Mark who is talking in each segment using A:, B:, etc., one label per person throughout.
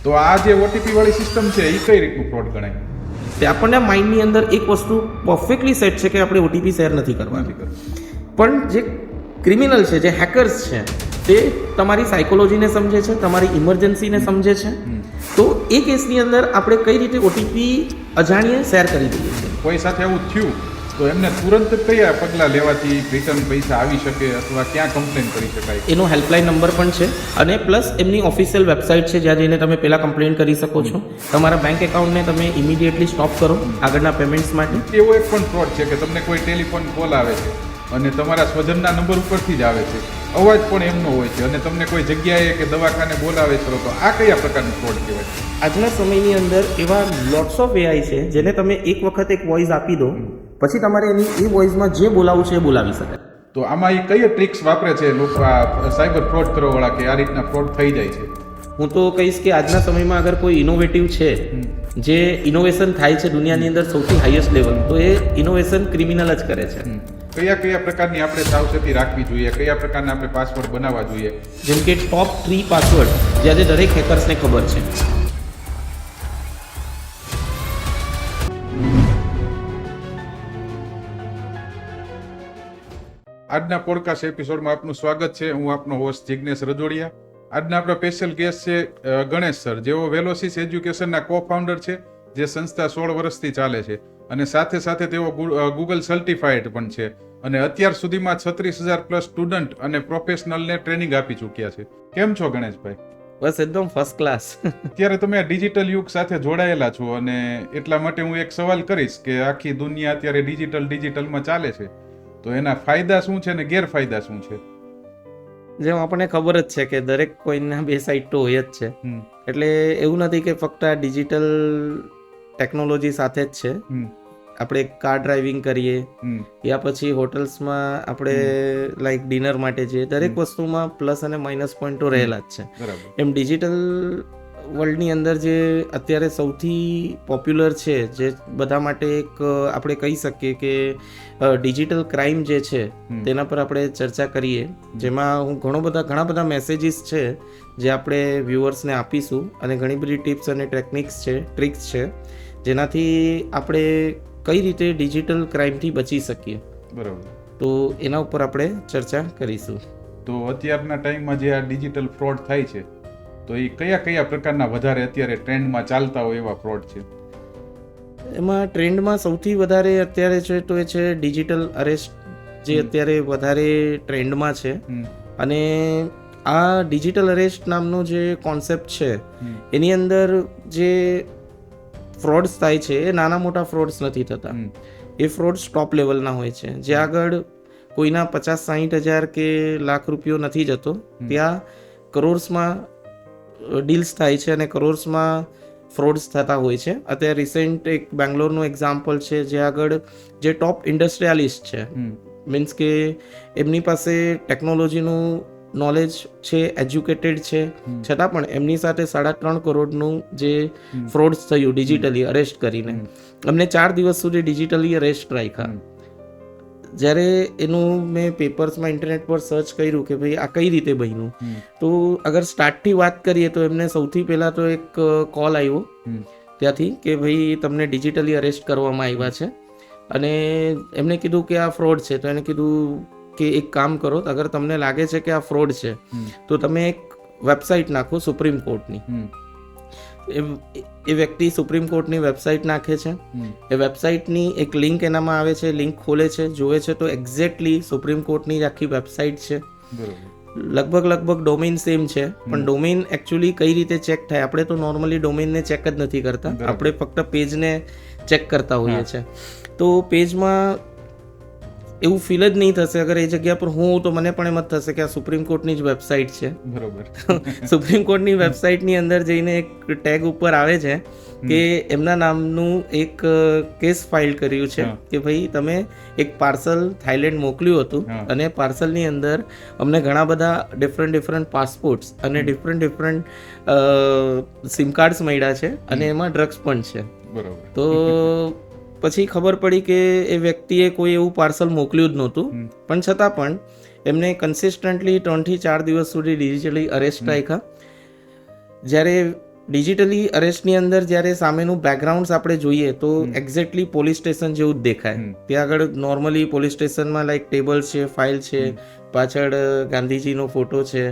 A: તો આ જે ઓટીપી વાળી સિસ્ટમ છે એ કઈ રીતનું ફ્રોડ ગણાય?
B: તે આપણને માઇન્ડની અંદર એક વસ્તુ પરફેક્ટલી સેટ છે કે આપણે ઓટીપી શેર નથી કરવાની, પણ જે ક્રિમિનલ છે, જે હેકર્સ છે, તે તમારી સાયકોલોજીને સમજે છે, તમારી ઇમરજન્સીને સમજે છે. તો એ કેસની અંદર આપણે કઈ રીતે ઓટીપી અજાણીએ શેર કરી દઈએ છીએ.
A: કોઈ સાથે આવું થયું તો એમને તુરંત કયા પગલાં લેવાથી રિટર્ન પૈસા આવી શકે અથવા ક્યાં કમ્પ્લેન કરી શકાય?
B: એનો હેલ્પલાઇન નંબર પણ છે અને પ્લસ એમની ઓફિશિયલ વેબસાઇટ છે જ્યાં જઈને તમે પહેલાં કમ્પ્લેન કરી શકો છો. તમારા બેંક એકાઉન્ટને તમે ઇમિડિયેટલી સ્ટોપ કરો આગળના પેમેન્ટ્સ માટે.
A: એવો એક પણ ફ્રોડ છે કે તમને કોઈ ટેલિફોન કોલ આવે છે અને તમારા સ્વજનના નંબર ઉપરથી જ આવે છે, અવાજ પણ એમનો હોય છે અને તમને કોઈ જગ્યાએ કે દવાખાને બોલાવે છે, તો આ કયા પ્રકારનું ફ્રોડ કહેવાય?
B: આજના સમયની અંદર એવા લોટ્સ ઓફ એઆઈ છે જેને તમે એક વખત એક વોઇસ આપી દો, પછી તમારે એની એ વોઇસમાં જે બોલાવવું છે એ બોલાવી શકાય.
A: તો આમાં એ કઈ ટ્રિક્સ વાપરે છે લોકો આ સાયબર ફ્રોડ કરવાવાળા કે આ રીતના ફ્રોડ થઈ જાય છે?
B: હું તો કહીશ કે આજના સમયમાં અગર કોઈ ઇનોવેટિવ છે, જે ઇનોવેશન થાય છે દુનિયાની અંદર સૌથી હાઈએસ્ટ લેવલ, તો એ ઇનોવેશન ક્રિમિનલ જ કરે છે.
A: કયા પ્રકારની આપણે સાવચેતી રાખવી જોઈએ, કયા પ્રકારના આપણે પાસવર્ડ બનાવવા જોઈએ?
B: જેમ કે ટોપ 3 પાસવર્ડ જે આજે દરેક હેકર્સને ખબર છે.
A: આજના પોડકાસ્ટ એપિસોડમાં આપનું સ્વાગત છે. હું આપનો હોસ્ટ જિગ્નેશ રજોડિયા. આજના આપણા સ્પેશિયલ ગેસ્ટ છે ગણેશ સર, જેઓ વેલોસિસ એજ્યુકેશનના કો ફાઉન્ડર છે, જે સંસ્થા 16 વર્ષથી ચાલે છે અને સાથે સાથે તેઓ ગૂગલ સર્ટિફાઈડ પણ છે અને અત્યાર સુધીમાં 36,000+ સ્ટુડન્ટ અને પ્રોફેશનલને ટ્રેનિંગ આપી ચૂક્યા છે. કેમ છો ગણેશભાઈ?
B: બસ એકદમ ફર્સ્ટ ક્લાસ.
A: અત્યારે તમે આ ડિજિટલ યુગ સાથે જોડાયેલા છો અને એટલા માટે હું એક સવાલ કરીશ કે આખી દુનિયા અત્યારે ડિજિટલમાં ચાલે છે, તો એના ફાયદા શું છે અને ગેરફાયદા શું છે?
B: જેમ આપણને ખબર જ છે કે દરેક કોઈનના બે સાઈડ તો હોય જ છે, એટલે એવું નથી કે ફક્ત આ ડિજિટલ ટેકનોલોજી સાથે જ છે. આપણે કાર ડ્રાઇવિંગ કરીએ યા પછી હોટલ્સમાં આપણે લાઈક ડિનર માટે જઈએ, દરેક વસ્તુમાં પ્લસ અને માઇનસ પોઈન્ટ તો રહેલા જ છે. એમ ડિજિટલ વર્લ્ડની અંદર જે અત્યારે સૌથી પોપ્યુલર છે, જે બધા માટે એક આપણે કહી શકીએ કે ડિજિટલ ક્રાઇમ જે છે તેના પર આપણે ચર્ચા કરીએ, જેમાં ઘણા બધા મેસેજીસ છે જે આપણે વ્યુઅર્સને આપીશું અને ઘણી બધી ટિપ્સ અને ટ્રિક્સ છે જેનાથી આપણે કઈ રીતે ડિજિટલ ક્રાઇમથી બચી શકીએ.
A: બરાબર.
B: તો એના ઉપર આપણે ચર્ચા કરીશું.
A: તો અત્યારના ટાઈમમાં જે આ ડિજિટલ ફ્રોડ થાય છે, તો એ કયા પ્રકારના વધારે અત્યારે ટ્રેન્ડમાં ચાલતા હોય એવા ફ્રોડ છે?
B: એમાં ટ્રેન્ડમાં સૌથી વધારે અત્યારે છે તો એ છે ડિજિટલ અરેસ્ટ, જે અત્યારે વધારે ટ્રેન્ડમાં છે. અને આ ડિજિટલ અરેસ્ટ નામનો જે કોન્સેપ્ટ છે એની અંદર જે ફ્રોડ્સ થાય છે એ નાના મોટા ફ્રોડ્સ નથી થતા. એ ફ્રોડ્સ ટોપ લેવલના હોય છે, જે આગળ કોઈના 50-60 હજાર કે લાખ રૂપિયો નથી જતો, ત્યાં કરોડ્સમાં ડીલ્સ થાય છે અને કરોડ્સમાં ફ્રોડ્સ થતા હોય છે. અત્યારે રિસેન્ટ એક બેંગ્લોરનું એક્ઝામ્પલ છે, જે આગળ જે ટોપ ઇન્ડસ્ટ્રીયાલિસ્ટ છે, મીન્સ કે એમની પાસે ટેકનોલોજીનું નોલેજ છે, એજ્યુકેટેડ છે, છતાં પણ એમની સાથે 3.5 કરોડનું જે ફ્રોડ્સ થયું ડિજિટલી અરેસ્ટ કરીને. અમને 4 દિવસ સુધી ડિજિટલી અરેસ્ટ રાખ્યા. જ્યારે એનું મેં પેપર્સમાં ઇન્ટરનેટ પર સર્ચ કર્યું કે ભાઈ આ કઈ રીતે બન્યું, તો અગર સ્ટાર્ટથી વાત કરીએ તો એમને સૌથી પહેલાં તો એક કોલ આવ્યો ત્યાંથી કે ભાઈ તમને ડિજિટલી અરેસ્ટ કરવામાં આવ્યા છે અને એમને કીધું કે આ ફ્રોડ છે. તો એને કીધું કે એક કામ કરો, અગર તમને લાગે છે કે આ ફ્રોડ છે તો તમે એક વેબસાઇટ નાખો સુપ્રીમ કોર્ટની. એ વ્યક્તિ સુપ્રીમ કોર્ટની વેબસાઇટ નાખે છે. એ વેબસાઇટની એક લિંક એનામાં આવે છે, લિંક ખોલે છે, જોવે છે તો એક્ઝેક્ટલી સુપ્રીમ કોર્ટની જ આખી વેબસાઇટ છે. લગભગ ડોમેઇન સેમ છે, પણ ડોમેઇન એકચ્યુઅલી કઈ રીતે ચેક થાય, આપણે તો નોર્મલી ડોમેઇનને ચેક જ નથી કરતા, આપણે ફક્ત પેજને ચેક કરતા હોઈએ છીએ. તો પેજમાં એવું ફીલ જ નહીં થશે અગર એ જગ્યા પર હું તો મને પણ એમ જ થશે કે આ સુપ્રીમ કોર્ટની જ વેબસાઇટ છે. બરોબર. સુપ્રીમ કોર્ટની વેબસાઇટની અંદર જઈને એક ટેગ ઉપર આવે છે કે એમના નામનું એક કેસ ફાઇલ કર્યું છે કે ભાઈ તમે એક પાર્સલ થાઈલેન્ડ મોકલ્યું હતું અને પાર્સલની અંદર અમને ઘણા બધા ડિફરન્ટ પાસપોર્ટ્સ અને ડિફરન્ટ સિમ કાર્ડ્સ મળ્યા છે અને એમાં ડ્રગ્સ પણ છે. બરોબર. તો પછી ખબર પડી કે એ વ્યક્તિએ કોઈ એવું પાર્સલ મોકલ્યું જ નહોતું, પણ છતાં પણ એમને કન્સિસ્ટન્ટલી 3 થી 4 દિવસ સુધી ડિજિટલી અરેસ્ટ રાખ્યા. જ્યારે ડિજિટલી અરેસ્ટની અંદર જ્યારે સામેનું બેકગ્રાઉન્ડ્સ આપણે જોઈએ તો એક્ઝેક્ટલી પોલીસ સ્ટેશન જેવું જ દેખાય. ત્યાં આગળ નોર્મલી પોલીસ સ્ટેશનમાં લાઈક ટેબલ છે, ફાઇલ છે, પાછળ ગાંધીજીનો ફોટો છે,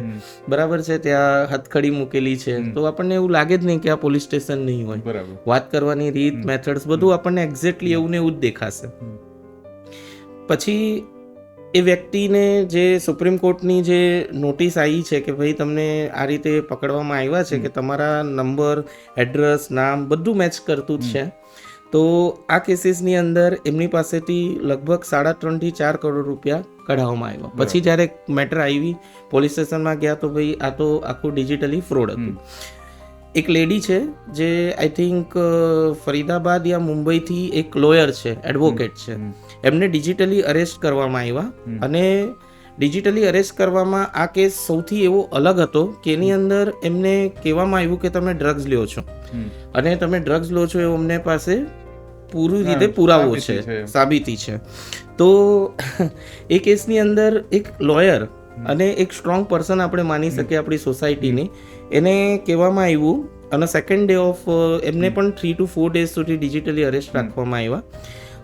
B: બરાબર છે, ત્યાં હથકડી મૂકેલી છે, તો આપણને એવું લાગે જ નહીં કે આ પોલીસ સ્ટેશન નહીં હોય. વાત કરવાની રીત, મેથડ્સ બધું આપણને એક્ઝેક્ટલી એવું ને એવું જ દેખાશે. પછી એ વ્યક્તિને જે સુપ્રીમ કોર્ટની જે નોટિસ આવી છે કે ભાઈ તમને આ રીતે પકડવામાં આવ્યા છે કે તમારા નંબર, એડ્રેસ, નામ બધું મેચ કરતું જ છે, તો આ કેસીસની અંદર એમની પાસેથી લગભગ 3.5 થી 4 કરોડ રૂપિયા કઢાવવામાં આવ્યા. પછી જ્યારે મેટર આવી, પોલીસ સ્ટેશનમાં ગયા તો ભાઈ આ તો આખું ડિજિટલી ફ્રોડ હતું. એક લેડી છે જે આઈ થિંક ફરીદાબાદ યા મુંબઈથી એક લોયર છે, એડવોકેટ છે, એમને ડિજિટલી અરેસ્ટ કરવામાં આવ્યા. અને ડિજિટલી અરેસ્ટ કરવામાં આ કેસ સૌથી એવો અલગ હતો કે એની અંદર એમને કહેવામાં આવ્યું કે તમે ડ્રગ્સ લ્યો છો અને તમે ડ્રગ્સ લો છો એવું અમને પાસે પૂરી રીતે પુરાવો છે, સાબિતી છે. તો એ કેસની અંદર એક લોયર અને એક સ્ટ્રોંગ પર્સન આપણે માની શકીએ આપણી સોસાયટીની, એને કહેવામાં આવ્યું અને સેકન્ડ ડે ઓફ એમને પણ 3 to 4 ડેઝ સુધી ડિજિટલી અરેસ્ટ રાખવામાં આવ્યા.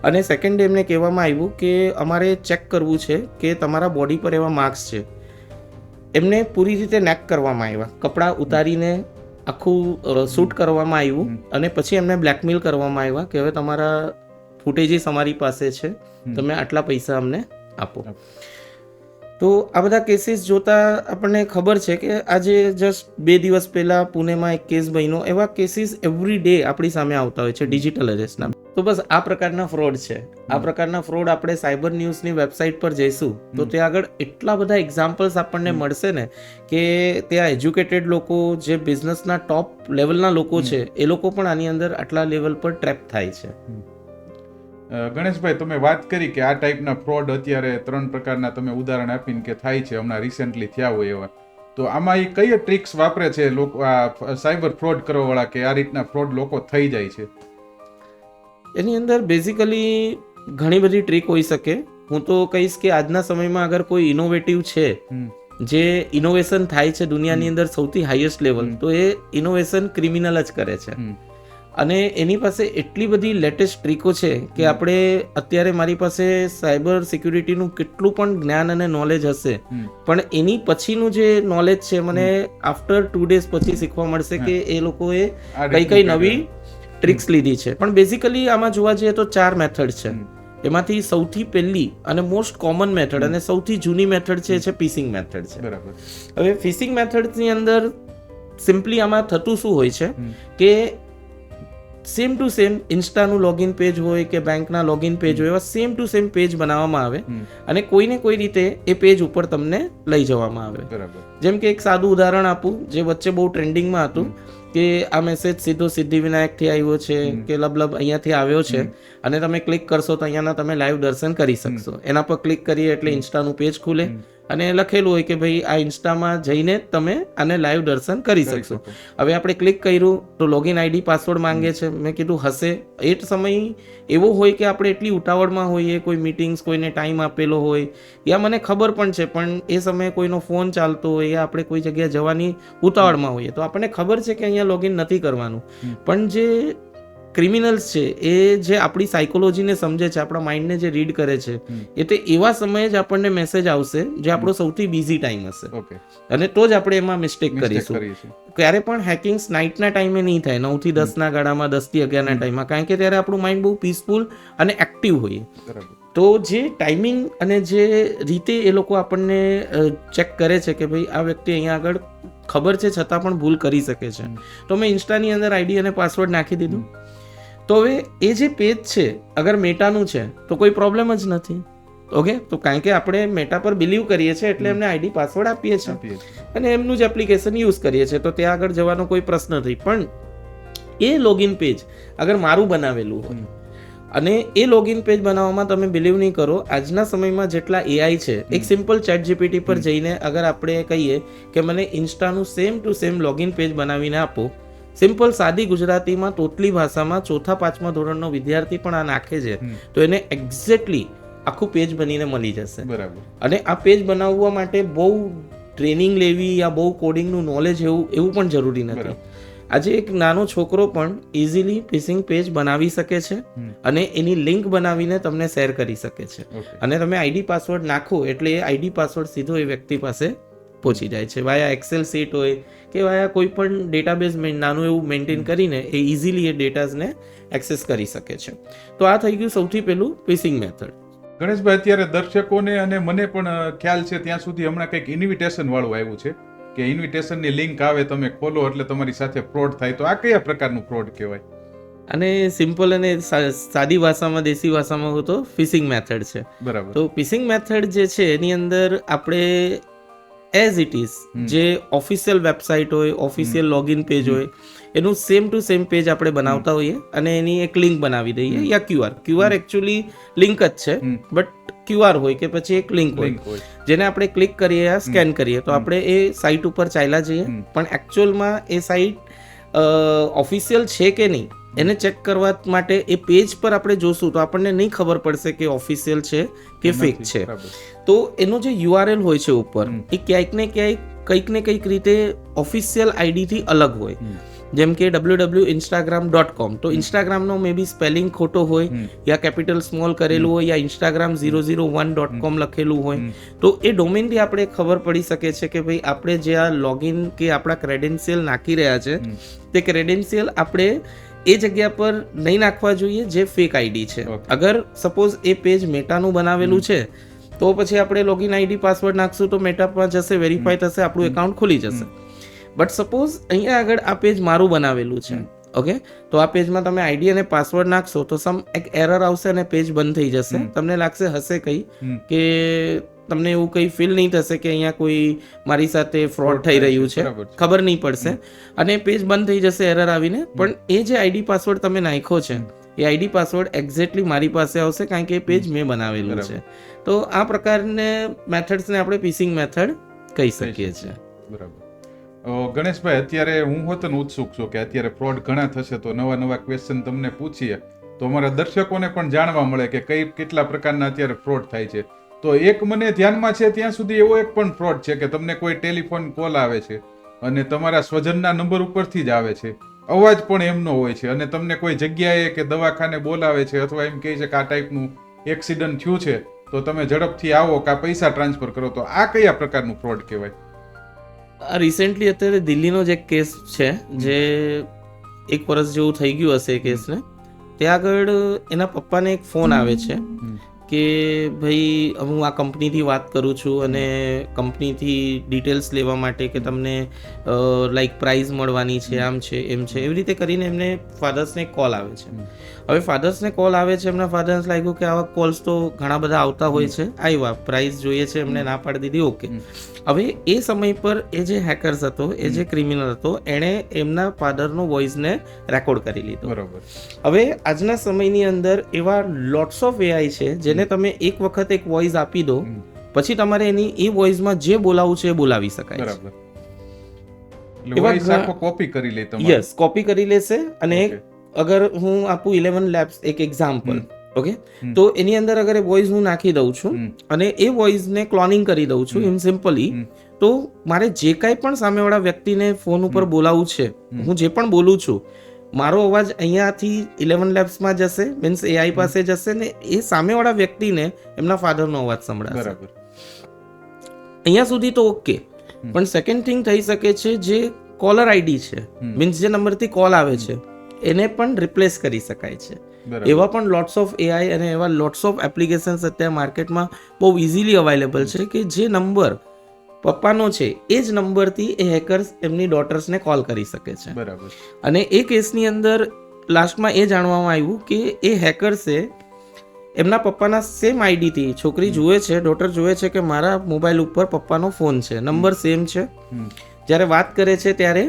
B: અને સેકન્ડ ડે એમને કહેવામાં આવ્યું કે અમારે ચેક કરવું છે કે તમારા બોડી પર એવા માર્ક્સ છે. એમને પૂરી રીતે નેક કરવામાં આવ્યા, કપડાં ઉતારીને આખું શૂટ કરવામાં આવ્યું અને પછી એમને બ્લેકમેલ કરવામાં આવ્યા કે હવે તમારા ફૂટેજીસ અમારી પાસે છે, તમે આટલા પૈસા અમને આપો. તો આ બધા કેસીસ જોતા આપણને ખબર છે કે આજે જસ્ટ 2 દિવસ પહેલા પુણેમાં એક કેસ બન્યો. એવા કેસીસ એવરી ડે આપણી સામે આવતા હોય છે ડિજિટલ અરેસ્ટના. તો બસ આ પ્રકારના ફ્રોડ છે. આ પ્રકારના ફ્રોડ આપણે સાયબર ન્યૂઝની વેબસાઇટ પર જઈશું તો ત્યાં આગળ એટલા બધા એક્ઝામ્પલ્સ આપણને મળશે ને કે ત્યાં એજ્યુકેટેડ લોકો, જે બિઝનેસના ટોપ લેવલના લોકો છે, એ લોકો પણ આની અંદર આટલા લેવલ પર ટ્રેપ થાય છે.
A: ગણેશભાઈ, તમે વાત કરી કે આ ટાઈપના ફ્રોડ અત્યારે 3 પ્રકારના તમે ઉદાહરણ આપીને કે થાય છે, હમણાં રિસેન્ટલી થયા હોય એવા, તો આમાં એ કઈ ટ્રિક્સ વાપરે છે લોકો, આ સાયબર ફ્રોડ કરવા વાળા, કે આ રીતના ફ્રોડ લોકો થઈ જાય છે?
B: એની અંદર બેઝિકલી ઘણી બધી ટ્રીક હોઈ શકે. હું તો કહીશ કે આજના સમયમાં અગર કોઈ ઇનોવેટિવ છે, જે ઇનોવેશન થાય છે દુનિયાની અંદર સૌથી હાઈએસ્ટ લેવલ, તો એ ઇનોવેશન ક્રિમિનલ જ કરે છે. અને એની પાસે એટલી બધી લેટેસ્ટ ટ્રીકો છે કે આપણે અત્યારે મારી પાસે સાયબર સિક્યુરિટીનું કેટલું પણ જ્ઞાન અને નોલેજ હશે, પણ એની પછીનું જે નોલેજ છે મને આફ્ટર 2 ડેઝ પછી શીખવા મળશે કે એ લોકોએ કઈ નવી ટ્રિક્સ લીધી છે. પણ બેઝિકલી આમાં જોવા જઈએ તો 4 મેથડ છે. એમાંથી સૌથી પહેલી અને મોસ્ટ કોમન મેથડ અને સૌથી જૂની મેથડ છે ફિશિંગ મેથડ છે. હવે ફિશિંગ મેથડની અંદર સિમ્પલી આમાં થતું શું હોય છે કે સેમ ટુ સેમ ઇન્સ્ટાનું લોગિન પેજ હોય કે બેંકના લોગિન પેજ હોય, એવા સેમ ટુ સેમ પેજ બનાવવામાં આવે અને કોઈને કોઈ રીતે એ પેજ ઉપર તમને લઈ જવામાં આવે. જેમ કે એક સાદું ઉદાહરણ આપું જે વચ્ચે બહુ ટ્રેન્ડિંગમાં હતું કે આ મેસેજ સીધો સિદ્ધિવિનાયકથી આવ્યો છે કે લબલબ અહીંયાથી આવ્યો છે અને તમે ક્લિક કરશો તો અહીંયાના તમે લાઈવ દર્શન કરી શકશો. એના પર ક્લિક કરીએ એટલે ઇન્સ્ટાનું પેજ ખુલે અને લખેલું હોય કે ભાઈ આ ઇન્સ્ટામાં જઈને તમે આને લાઈવ દર્શન કરી શકશો. હવે આપણે ક્લિક કર્યું તો લોગિન આઈડી પાસવર્ડ માંગે છે. મેં કીધું હશે. એ સમય એવો હોય કે આપણે એટલી ઉતાવળમાં હોઈએ, કોઈ મીટિંગ્સ કોઈને ટાઈમ આપેલો હોય યા મને ખબર પણ છે, પણ એ સમયે કોઈનો ફોન ચાલતો હોય યા આપણે કોઈ જગ્યાએ જવાની ઉતાવળમાં હોઈએ, તો આપણને ખબર છે કે અહીંયા લોગિન નથી કરવાનું. પણ જે ક્રિમિનલ્સ છે એ જે આપણી સાયકોલોજીને સમજે છે, આપણા માઇન્ડને જે રીડ કરે છે, એ તે એવા સમયે જ આપણને મેસેજ આવશે જે આપણો સૌથી બિઝી ટાઈમ હશે અને તો જ આપણે એમાં મિસ્ટેક કરીશું. ક્યારે પણ હેકિંગ્સ નાઇટના ટાઈમે નહીં થાય, 9 થી 10 ના ગાળામાં, 10 થી 11 ના ટાઈમમાં, કારણ કે ત્યારે આપણું માઇન્ડ બહુ પીસફુલ અને એક્ટિવ હોય. તો જે ટાઈમિંગ અને જે રીતે એ લોકો આપણને ચેક કરે છે કે ભાઈ આ વ્યક્તિ અહીંયા આગળ ખબર છે છતાં પણ ભૂલ કરી શકે છે, તો મેં ઇન્સ્ટાની અંદર આઈડી અને પાસવર્ડ નાખી દીધું. તો હવે એ જે પેજ છે અગર મેટાનું છે તો કોઈ પ્રોબ્લેમ જ નથી. ઓકે, તો કારણ કે આપણે મેટા પર બિલીવ કરીએ છીએ એટલે એમને આઈડી પાસવર્ડ આપીએ છીએ અને એમનું જ એપ્લિકેશન યુઝ કરીએ છીએ, તો ત્યાં આગળ જવાનો કોઈ પ્રશ્ન નથી. પણ એ લોગિન પેજ અગર મારું બનાવેલું હોય અને એ લોગિન પેજ બનાવવામાં તમે બિલીવ નહીં કરો, આજના સમયમાં જેટલા એઆઈ છે, એક સિમ્પલ ચેટ જીપીટી પર જઈને અગર આપણે કહીએ કે મને ઇન્સ્ટાનું same to same login page બનાવીને આપો, સિમ્પલ સાદી ગુજરાતીમાં તોતલી ભાષામાં 4થા 5મા ધોરણનો વિદ્યાર્થી પણ આ નાખે છે તો એને એક્ઝેક્ટલી આખું પેજ બનીને મળી જશે. અને આ પેજ બનાવવા માટે બહુ ટ્રેનિંગ લેવી યા બહુ કોડિંગનું નોલેજ એવું પણ જરૂરી નથી. આજે એક નાનો છોકરો પણ ઇઝીલી ફિશિંગ પેજ બનાવી શકે છે અને એની લિંક બનાવીને તમને શેર કરી શકે છે. અને તમે આઈડી પાસવર્ડ નાખો એટલે એ આઈડી પાસવર્ડ સીધો એ વ્યક્તિ પાસે પહોંચી જાય છે. વાયા એક્સેલ શીટ હોય કે વાયા કોઈ પણ ડેટાબેઝ નાનું એવું મેન્ટેન કરીને એ ઇઝીલી એ ડેટાઝને એક્સેસ કરી શકે છે. તો આ થઈ ગયું સૌથી પહેલું ફિશિંગ મેથડ.
A: ગણેશભાઈ, અત્યારે દર્શકોને અને મને પણ ખ્યાલ છે ત્યાં સુધી હમણાં કંઈક ઇન્વિટેશન વાળું આવ્યું છે કે ઇન્વિટેશનની લિંક આવે, તમે ખોલો એટલે તમારી સાથે ફ્રોડ થાય. તો આ કયા પ્રકારનું ફ્રોડ કહેવાય?
B: અને સિમ્પલ અને સાદી ભાષામાં, દેશી ભાષામાં હોય તો ફિશિંગ મેથડ છે.
A: બરાબર.
B: તો ફિશિંગ મેથડ જે છે એની અંદર આપણે એઝ ઇટ ઇઝ જે ઓફિશિયલ વેબસાઇટ હોય, ઓફિશિયલ લોગિન પેજ હોય એનું સેમ ટુ સેમ પેજ આપણે બનાવતા હોઈએ અને એની એક લિંક બનાવી દઈએ યા ક્યુઆર એકચ્યુઅલી લિંક જ છે, બટ ક્યુઆર હોય કે પછી એક લિંક હોય જેને આપણે ક્લિક કરીએ યા સ્કેન કરીએ તો આપણે એ સાઇટ ઉપર ચાલ્યા જઈએ. પણ એકચ્યુઅલમાં એ સાઇટ ઓફિશિયલ છે કે નહીં એને ચેક કરવા માટે એ પેજ પર આપણે જોશું તો આપણને નહીં ખબર પડશે કે ઓફિશિયલ છે કે ફેક છે. તો એનો જે યુઆરએલ હોય છે ઉપર એ ક્યાંક ને ક્યાંક કંઈક ને કંઈક રીતે ઓફિશિયલ આઈડીથી અલગ હોય. જેમ કે www.instagram.com, તો ઇન્સ્ટાગ્રામનો મે બી સ્પેલિંગ ખોટો હોય યા કેપિટલ સ્મોલ કરેલું હોય યા Instagram 001.com લખેલું હોય, તો એ ડોમેનથી આપણે ખબર પડી શકે છે કે ભાઈ આપણે જે આ લોગિન કે આપણા ક્રેડેન્શિયલ નાખી રહ્યા છે તે ક્રેડેન્શિયલ આપણે એ જગ્યા પર નહીં નાખવા જોઈએ જે ફેક આઈડી છે. અગર સપોઝ એ પેજ મેટાનું બનાવેલું છે તો પછી આપણે લોગિન આઈડી પાસવર્ડ નાખશું તો મેટામાં જશે, વેરીફાઈ થશે, આપણું એકાઉન્ટ ખુલી જશે. બટ સપોઝ અહીંયા આગળ આ પેજ મારું બનાવેલું છે, ઓકે, તો આ પેજમાં તમે આઈડી અને પાસવર્ડ નાખશો તો એક એરર આવશે અને પેજ બંધ થઈ જશે. તમને લાગશે હશે કંઈ કે તમને એવું કંઈ ફીલ નહીં થશે કે અહીંયા કોઈ મારી સાથે ફ્રોડ થઈ રહ્યું છે, ખબર નહીં પડશે અને પેજ બંધ થઈ જશે એરર આવીને. પણ એ જે આઈડી પાસવર્ડ તમે નાખ્યો છે એ આઈડી પાસવર્ડ એક્ઝેક્ટલી મારી પાસે આવશે કારણ કે એ પેજ મેં બનાવેલું છે. તો આ પ્રકારને મેથડ્સને આપણે ફિશિંગ મેથડ કહી શકીએ છીએ.
A: બરાબર. ગણેશભાઈ, અત્યારે હું હોત ને ઉત્સુક છું કે અત્યારે ફ્રોડ ઘણા થશે તો નવા નવા ક્વેશ્ચન તમને પૂછીએ તો અમારા દર્શકોને પણ જાણવા મળે કે કેટલા પ્રકારના અત્યારે ફ્રોડ થાય છે. તો એક મને ધ્યાનમાં છે ત્યાં સુધી એવો એક પણ ફ્રોડ છે કે તમને કોઈ ટેલિફોન કોલ આવે છે અને તમારા સ્વજનના નંબર ઉપરથી જ આવે છે, અવાજ પણ એમનો હોય છે અને તમને કોઈ જગ્યાએ કે દવાખાને બોલાવે છે અથવા એમ કહે છે કે આ ટાઈપનું એક્સિડન્ટ થયું છે તો તમે ઝડપથી આવો કે પૈસા ટ્રાન્સફર કરો. તો આ કયા પ્રકારનું ફ્રોડ કહેવાય?
B: રિસેન્ટલી અત્યારે દિલ્હીનો જ એક કેસ છે જે 1 વર્ષ જેવું થઈ ગયું હશે એ કેસને. ત્યાં આગળ એના પપ્પાને એક ફોન આવે છે કે ભાઈ હું આ કંપનીથી વાત કરું છું અને કંપનીથી ડિટેલ્સ લેવા માટે કે તમને લાઈક પ્રાઇઝ મળવાની છે, આમ છે એમ છે, એવી રીતે કરીને એમને ફાધર્સને કોલ આવે છે. હવે ફાધર્સને કોલ આવે છે, એમના ફાધર્સ લાગ્યું કે આવા કોલ્સ તો ઘણા બધા આવતા હોય છે, આવ્યા પ્રાઇઝ જોઈએ છે, એમને ના પાડી દીધી, ઓકે. હવે એ સમય પર એ જે હેકર્સ હતો, એ જે ક્રિમિનલ હતો, એણે એમના ફાધરનો વોઇસને રેકોર્ડ કરી લીધો.
A: બરાબર.
B: હવે આજના સમયની અંદર એવા લોટ્સ ઓફ એઆઈ છે જેને તમે એક વખત એક વોઇસ આપી દો પછી તમારે એની એ વોઇસમાં જે બોલાવવું છે એ બોલાવી શકાય છે.
A: કોપી કરી લે તમારે.
B: યસ, કોપી કરી લેશે. અને અગર હું આપું 11 લેબ્સ એક એક્ઝામ્પલ, ઓકે, તો એની અંદર અગર એ વોઇસ હું નાખી દઉં છું અને એ વોઇસને ક્લોનિંગ કરી દઉં છું ઇન સિમ્પલી, તો મારે જે કાંઈ પણ સામેવાળા વ્યક્તિને ફોન ઉપર બોલાવવું છે, હું જે પણ બોલું છું, મારો અવાજ અહીંયાથી 11 લેબ્સમાં જશે, મીન્સ એઆઈ પાસે જશે ને એ સામેવાળા વ્યક્તિને એમના ફાધરનો અવાજ સંભળાશે. અહીંયા સુધી તો ઓકે. પણ સેકન્ડ થિંગ થઈ શકે છે, જે કોલર આઈડી છે, મીન્સ જે નંબરથી કોલ આવે છે એને પણ રિપ્લેસ કરી શકાય છે. એવા પણ લોટ્સ ઓફ એઆઈ અને એવા લોટ્સ ઓફ એપ્લિકેશન્સ અત્યારે માર્કેટમાં બહુ ઇઝીલી અવેલેબલ છે કે જે નંબર પપ્પાનો છે એ જ નંબરથી એ હેકર્સ એમની ડોટર્સને કોલ કરી શકે છે.
A: બરાબર.
B: અને એ કેસની અંદર લાસ્ટમાં એ જાણવામાં આવ્યું કે એ હેકર્સે એમના પપ્પાના સેમ આઈડીથી છોકરી જુએ છે, ડોટર જુએ છે કે મારા મોબાઈલ ઉપર પપ્પાનો ફોન છે, નંબર સેમ છે, જ્યારે વાત કરે છે ત્યારે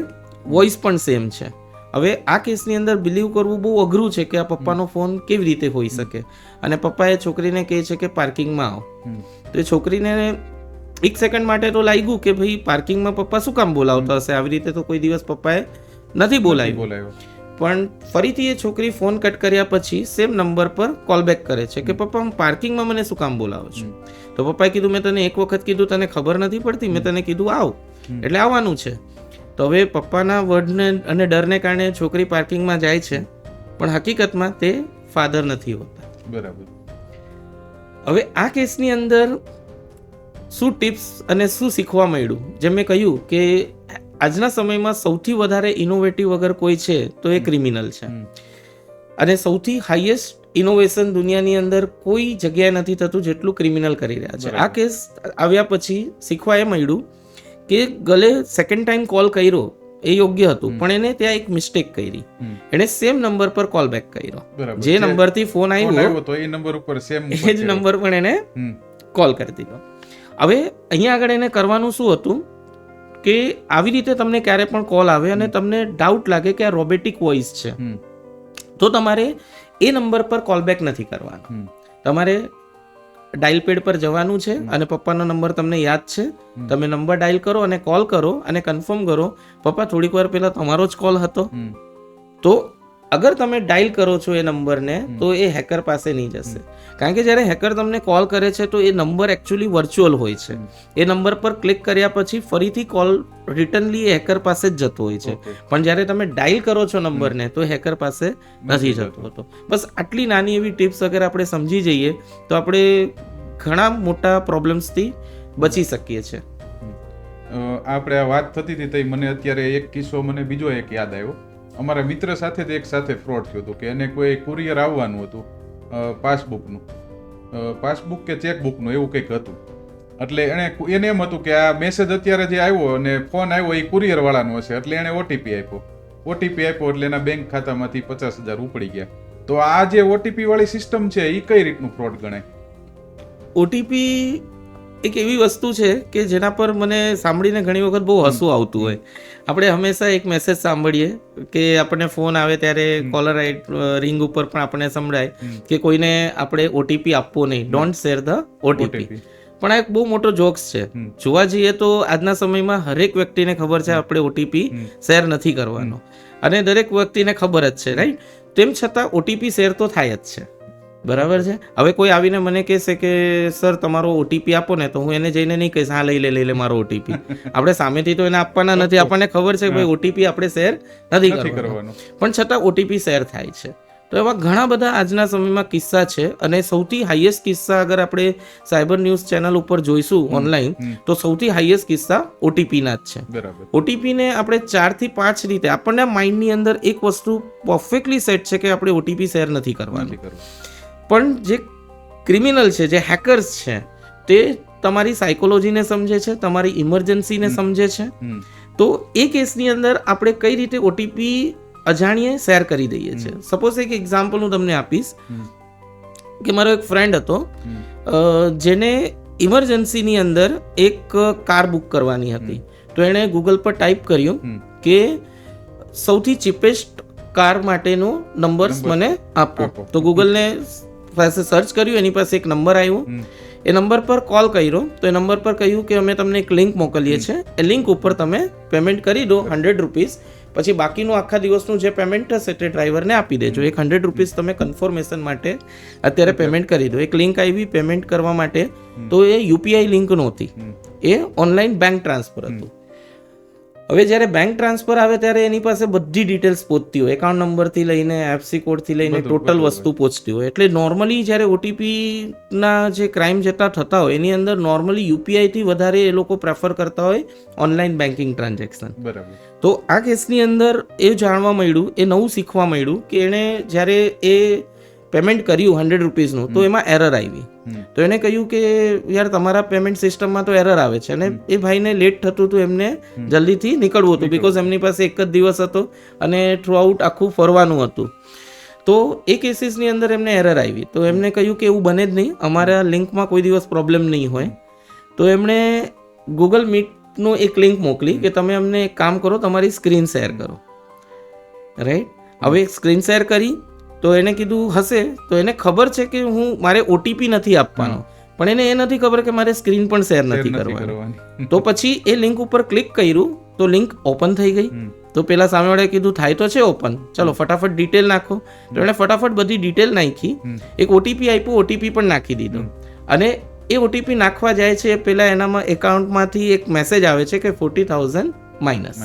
B: વોઇસ પણ સેમ છે. હવે આ કેસની અંદર બિલીવ કરવું બહુ અઘરું છે કે આ પપ્પાનો ફોન કેવી રીતે હોઈ શકે. અને પપ્પાએ છોકરીને કહે છે કે પાર્કિંગમાં આવો, તો એ છોકરીને એક સેકન્ડ માટે તો લાગ્યું કે ભાઈ પાર્કિંગમાં પપ્પા શું કામ બોલાવતા હશે, આવી રીતે તો કોઈ દિવસ પપ્પાએ નથી બોલાવ્યો. પણ ફરીથી એ છોકરી ફોન કટ કર્યા પછી સેમ નંબર પર કોલ બેક કરે છે કે પપ્પા પાર્કિંગમાં મને શું કામ બોલાવો છો. તો પપ્પાએ કીધું મેં તને એક વખત કીધું, તને ખબર નથી પડતી, મેં તને કીધું આવ એટલે આવવાનું છે. તો હવે પપ્પાના વર્ડને અને ડરને કારણે છોકરી પાર્કિંગમાં જાય છે, પણ હકીકતમાં તે ફાધર નથી હોતા.
A: બરાબર.
B: હવે આ કેસની અંદર શું ટિપ્સ અને શું શીખવા મળ્યું? જેમ મેં કહ્યું કે આજના સમયમાં સૌથી વધારે ઇનોવેટિવ વગર કોઈ છે તો એ ક્રિમિનલ છે, અને સૌથી હાઈએસ્ટ ઇનોવેશન દુનિયાની અંદર કોઈ જગ્યાએ નથી થતું જેટલું ક્રિમિનલ કરી રહ્યા છે. આ કેસ આવ્યા પછી શીખવા એ મળ્યું કે ગલે સેકન્ડ ટાઈમ કોલ કર્યો એ યોગ્ય હતું, પણ એને ત્યાં એક મિસ્ટેક કરી. એને સેમ નંબર પર કોલ બેક કર્યો, જે નંબરથી ફોન આવ્યો
A: તો એ નંબર ઉપર સેમ
B: એ જ નંબર પર એને કોલ કરી દીધો. હવે અહીંયા આગળ એને કરવાનું શું હતું કે આવી રીતે તમને ક્યારે પણ કોલ આવે અને તમને ડાઉટ લાગે કે આ રોબોટિક વોઇસ છે, તો તમારે એ નંબર પર કોલ બેક નથી કરવાનો. તમારે ડાયલ પેડ પર જવાનું છે અને પપ્પાનો નંબર તમને યાદ છે, તમે નંબર ડાયલ કરો અને કોલ કરો અને કન્ફર્મ કરો પપ્પા થોડીક વાર પહેલા તમારો જ કોલ હતો. તો અગર તમે ડાયલ કરો છો એ નંબરને તો એ હેકર પાસે નહીં જશે, કારણ કે જ્યારે હેકર તમને કોલ કરે છે તો એ નંબર એકચ્યુઅલી વર્ચ્યુઅલ હોય છે. એ નંબર પર ક્લિક કર્યા પછી ફરીથી કોલ રિટર્નલી એ હેકર પાસે જ જતો હોય છે, પણ જ્યારે તમે ડાયલ કરો છો નંબરને તો હેકર પાસે નથી જતો હતો. બસ આટલી નાની એવી ટિપ્સ અગર આપણે સમજી જઈએ તો આપણે ઘણા મોટા પ્રોબ્લેમ્સથી બચી શકીએ છીએ.
A: આપણે આ વાત થતી હતી તો મને અત્યારે એક કિસ્સો મને બીજો એક યાદ આવ્યો. અમારા મિત્ર સાથે જ એક સાથે ફ્રોડ થયું હતું કે એને કોઈ કુરિયર આવવાનું હતું પાસબુક કે ચેકબુકનું એવું કંઈક હતું. એટલે એને એમ હતું કે આ મેસેજ અત્યારે જે આવ્યો અને ફોન આવ્યો એ કુરિયર વાળાનો હશે, એટલે એને ઓટીપી આપ્યો એટલે એના બેંક ખાતામાંથી 50,000 ઉપડી ગયા. તો આ જે ઓટીપી વાળી સિસ્ટમ છે એ કઈ રીતનું ફ્રોડ ગણાય?
B: ઓટીપી એક એવી વસ્તુ છે કે જેના પર મને સાંભળીને ઘણી વખત બહુ હસવું આવતું હોય. આપણે હંમેશા એક મેસેજ સાંભળીએ કે આપણને ફોન આવે ત્યારે કોલર રિંગ ઉપર પણ આપણને સંભળાય કે કોઈને આપણે ઓટીપી આપવો નહીં, ડોન્ટ શેર ધ ઓટીપી. પણ આ એક બહુ મોટો જોક્સ છે. જોવા જઈએ તો આજના સમયમાં હરેક વ્યક્તિને ખબર છે આપણે ઓટીપી શેર નથી કરવાનો, અને દરેક વ્યક્તિને ખબર જ છે, રાઈટ? તેમ છતાં ઓટીપી શેર તો થાય જ છે, બરાબર છે. હવે કોઈ આવીને મને કહેશે કે સર તમારો ઓટીપી આપો ને, તો હું એને જઈને નહીં કહીશ હા લઈ લે મારો ઓટીપી. આપણે સામેથી તો એને આપવાના નથી, આપણને ખબર છે કે ભાઈ ઓટીપી આપણે શેર નથી કરવાનો, પણ છતાં ઓટીપી શેર થાય છે. તો એવા ઘણા બધા આજના સમયમાં કિસ્સા છે, અને સૌથી હાઈએસ્ટ કિસ્સા અગર આપણે સાયબર ન્યૂઝ ચેનલ ઉપર જોઈશું ઓનલાઈન તો સૌથી હાઈએસ્ટ કિસ્સા ઓટીપીના જ છે. ઓટીપીને આપણે 4 થી 5 રીતે આપણને માઇન્ડની અંદર એક વસ્તુ પરફેક્ટલી સેટ છે કે આપણે ઓટીપી શેર નથી કરવાનું. પણ જે ક્રિમિનલ છે, જે હેકર્સ છે, તે તમારી સાયકોલોજીને સમજે છે, તમારી ઇમરજન્સીને સમજે છે. તો એ કેસની અંદર આપણે કઈ રીતે ઓટીપી અજાણીએ શેર કરી દઈએ છીએ. સપોઝ એક એક્ઝામ્પલ હું તમને આપીશ કે મારો એક ફ્રેન્ડ હતો જેને ઇમરજન્સીની અંદર એક કાર બુક કરવાની હતી. તો એણે ગૂગલ પર ટાઈપ કર્યું કે સૌથી ચીપેસ્ટ કાર માટેનો નંબર્સ મને આપો. તો ગૂગલને પાસે સર્ચ કર્યું, એની પાસે એક નંબર આવ્યો, એ નંબર પર કોલ કર્યો. તો એ નંબર પર કહ્યું કે અમે તમને એક લિંક મોકલીએ છીએ, એ લિંક ઉપર તમે પેમેન્ટ કરી દો 100 રૂપીસ, પછી બાકીનું આખા દિવસનું જે પેમેન્ટ થશે તે ડ્રાઈવરને આપી દેજો. એક 100 રૂપીસ તમે કન્ફર્મેશન માટે અત્યારે પેમેન્ટ કરી દો. એક લિંક આવી પેમેન્ટ કરવા માટે, તો એ યુપીઆઈ લિંક નહોતી, એ ઓનલાઈન બેંક ટ્રાન્સફર હતું. હવે જ્યારે બેંક ટ્રાન્સફર આવે ત્યારે એની પાસે બધી ડિટેલ્સ પહોંચતી હોય, એકાઉન્ટ નંબરથી લઈને એફસી કોડથી લઈને ટોટલ વસ્તુ પહોંચતી હોય. એટલે નોર્મલી જ્યારે ઓટીપીના જે ક્રાઇમ જેટલા થતા હોય એની અંદર નોર્મલી યુપીઆઈથી વધારે એ લોકો પ્રેફર કરતા હોય ઓનલાઈન બેન્કિંગ ટ્રાન્ઝેક્શન. બરાબર. તો આ કેસની અંદર એ જાણવા મળ્યું, એ નવું શીખવા મળ્યું કે એણે જ્યારે એ પેમેન્ટ કર્યું 100 રૂપીસનું તો એમાં એરર આવી. તો એને કહ્યું કે યાર તમારા પેમેન્ટ સિસ્ટમમાં તો એરર આવે છે, અને એ ભાઈને લેટ થતું હતું, એમને જલ્દીથી નીકળવું હતું, બીકોઝ એમની પાસે એક જ દિવસ હતો અને થ્રુ આઉટ આખું ફરવાનું હતું. તો એ કેસીસની અંદર એમને એરર આવી. તો એમને કહ્યું કે એવું બને જ નહીં, અમારા લિંકમાં કોઈ દિવસ પ્રોબ્લેમ નહીં હોય. તો એમણે ગૂગલ મીટનું એક લિંક મોકલી કે તમે અમને એક કામ કરો, તમારી સ્ક્રીન શેર કરો, રાઈટ? હવે સ્ક્રીન શેર કરી તો એને કીધું હશે, તો એને ખબર છે કે મારે ઓટીપી નથી આપવાનો, પણ એને એ નથી ખબર કે મારે સ્ક્રીન પણ શેર નથી કરવાની. તો પછી એ લિંક ઉપર ક્લિક કર્યું તો લિંક ઓપન થઈ ગઈ. તો પેલા સામેવાળાએ કીધું થાય તો છે ઓપન, ચલો ફટાફટ ડિટેલ નાખો. તો એણે ફટાફટ બધી ડિટેલ નાખી, એક ઓટીપી આપ્યું, ઓટીપી પણ નાખી દીધો. અને એ ઓટીપી નાખવા જાય છે પેલા એનામાં એકાઉન્ટમાંથી એક મેસેજ આવે છે કે 40,000 માઇનસ.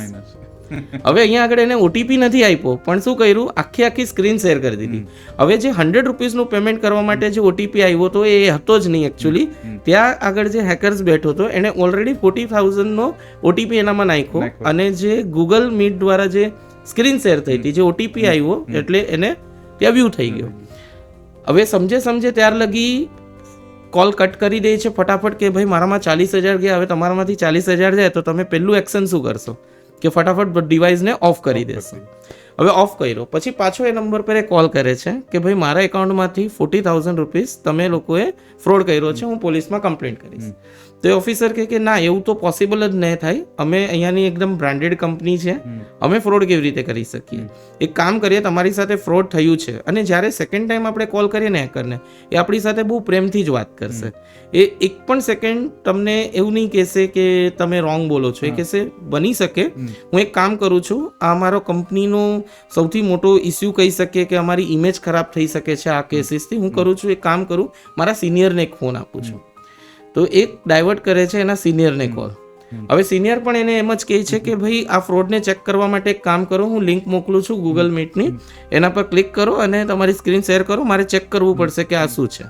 B: હવે અહીંયા આગળ એને ઓટીપી નથી આપ્યો, પણ શું કર્યું, આખી સ્ક્રીન શેર કરી દીધી. હવે જે 100 રૂપીસનું પેમેન્ટ કરવા માટે જે ઓટીપી આવ્યો હતો એ હતો જ નહીં એકચ્યુઅલી. ત્યાં આગળ જે હેકર્સ બેઠો હતો એને ઓલરેડી 40,000નો ઓટીપી એનામાં નાખ્યો, અને જે ગૂગલ મીટ દ્વારા જે સ્ક્રીન શેર થઈ હતી, જે ઓટીપી આવ્યો એટલે એને ત્યાં વ્યૂ થઈ ગયો. હવે સમજે ત્યાર લગી કોલ કટ કરી દે છે ફટાફટ કે ભાઈ મારામાં 40,000 ગયા, હવે તમારામાંથી 40,000 જાય તો તમે પહેલું એક્શન શું કરશો કે ફટાફટ ડિવાઇસને ઓફ કરી દેશો. હવે ઓફ કર્યો પછી પાછો એ નંબર પર કોલ કરે છે કે ભાઈ મારા એકાઉન્ટમાંથી 40,000 રૂપીસ તમે લોકોએ ફ્રોડ કર્યો છે, હું પોલીસમાં કમ્પ્લેન્ટ કરીશ. તો એ ઓફિસર કહે કે ના, એવું તો પોસિબલ જ નહીં થાય, અમે અહીંયાની એકદમ બ્રાન્ડેડ કંપની છે, અમે ફ્રોડ કેવી રીતે કરી શકીએ, એક કામ કરીએ, તમારી સાથે ફ્રોડ થયું છે. અને જ્યારે સેકન્ડ ટાઈમ આપણે કોલ કરીએ ને હેકરને, એ આપણી સાથે બહુ પ્રેમથી જ વાત કરશે. એ એક પણ સેકન્ડ તમને એવું નહીં કહેશે કે તમે રોંગ બોલો છો. એ કહેશે બની શકે હું એક કામ કરું છું, આ અમારો કંપનીનો સૌથી મોટો ઇસ્યુ કહી શકીએ કે અમારી ઇમેજ ખરાબ થઈ શકે છે આ કેસીસથી, હું કરું છું એક કામ કરું, મારા સિનિયરને એક ફોન આપું છું. તો એક ડાયવર્ટ કરે છે એના સિનિયરને કોલ. હવે સિનિયર પણ એને એમ જ કહે છે કે ભાઈ આ ફ્રોડને ચેક કરવા માટે એક કામ કરો, હું લિંક મોકલું છું ગૂગલ મીટની, એના પર ક્લિક કરો અને તમારી સ્ક્રીન શેર કરો, મારે ચેક કરવું પડશે કે આ શું છે.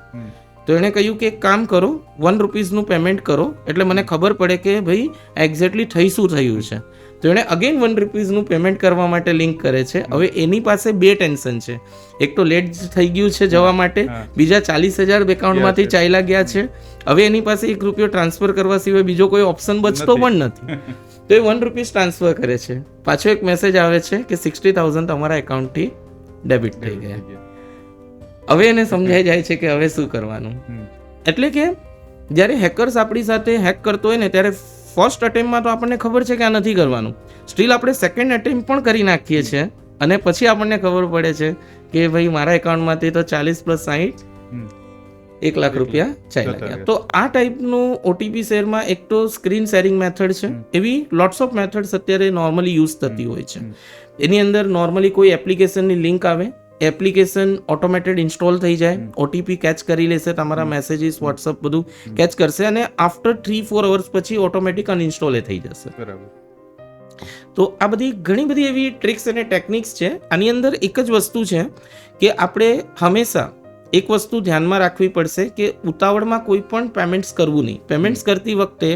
B: તો એણે કહ્યું કે એક કામ કરો, 1 રૂપીસનું પેમેન્ટ કરો એટલે મને ખબર પડે કે ભાઈ એક્ઝેક્ટલી થઈ શું થયું છે. તો એણે અગેન 1 રૂપીસનું પેમેન્ટ કરવા માટે લિંક કરે છે. હવે એની પાસે 2 ટેન્શન છે, એક તો લેટ થઈ ગયું છે જવા માટે, બીજા 40,000 એકાઉન્ટમાંથી ચાલ્યા ગયા છે. હવે એની પાસે 1 રૂપિયો ટ્રાન્સફર કરવા સિવાય બીજો કોઈ ઓપ્શન બચતો પણ નથી. તો એ 1 રૂપીસ ટ્રાન્સફર કરે છે, પાછો એક મેસેજ આવે છે કે 60,000 તમારા એકાઉન્ટથી ડેબિટ થઈ ગયા. હવે એને સમજાઈ જાય છે કે હવે શું કરવાનું. એટલે કે જ્યારે હેકર્સ આપણી સાથે હેક કરતો હોય ને ત્યારે ફર્સ્ટ અટેમ્પમાં તો આપણને ખબર છે કે આ નથી કરવાનું, સ્ટીલ આપણે સેકન્ડ અટેમ્પ પણ કરી નાખીએ છીએ અને પછી આપણને ખબર પડે છે કે ભાઈ મારા એકાઉન્ટમાંથી તો 40 + 60 1 લાખ રૂપિયા ચાલ્યા ગયા. તો આ ટાઈપનું ઓટીપી શેરમાં એક તો સ્ક્રીન શેરિંગ મેથડ છે, એવી લોટ્સ ઓફ મેથડ્સ અત્યારે નોર્મલી યુઝ થતી હોય છે. એની અંદર નોર્મલી કોઈ એપ્લિકેશનની લિંક આવે, એપ્લિકેશન ઓટોમેટેડ ઇન્સ્ટોલ થઈ જાય, ઓટીપી કેચ કરી લેશે, તમારા મેસેજીસ વોટ્સઅપ બધું કેચ કરશે અને આફ્ટર 3-4 અવર્સ પછી ઓટોમેટિક અનઇન્સ્ટોલ થઈ જશે. તો આ બધી ઘણી બધી એવી ટ્રિક્સ અને ટેકનિક્સ છે. આની અંદર એક જ વસ્તુ છે કે આપણે હંમેશા એક વસ્તુ ધ્યાનમાં રાખવી પડશે કે ઉતાવળમાં કોઈ પણ પેમેન્ટ્સ કરવું નહીં. પેમેન્ટ્સ કરતી વખતે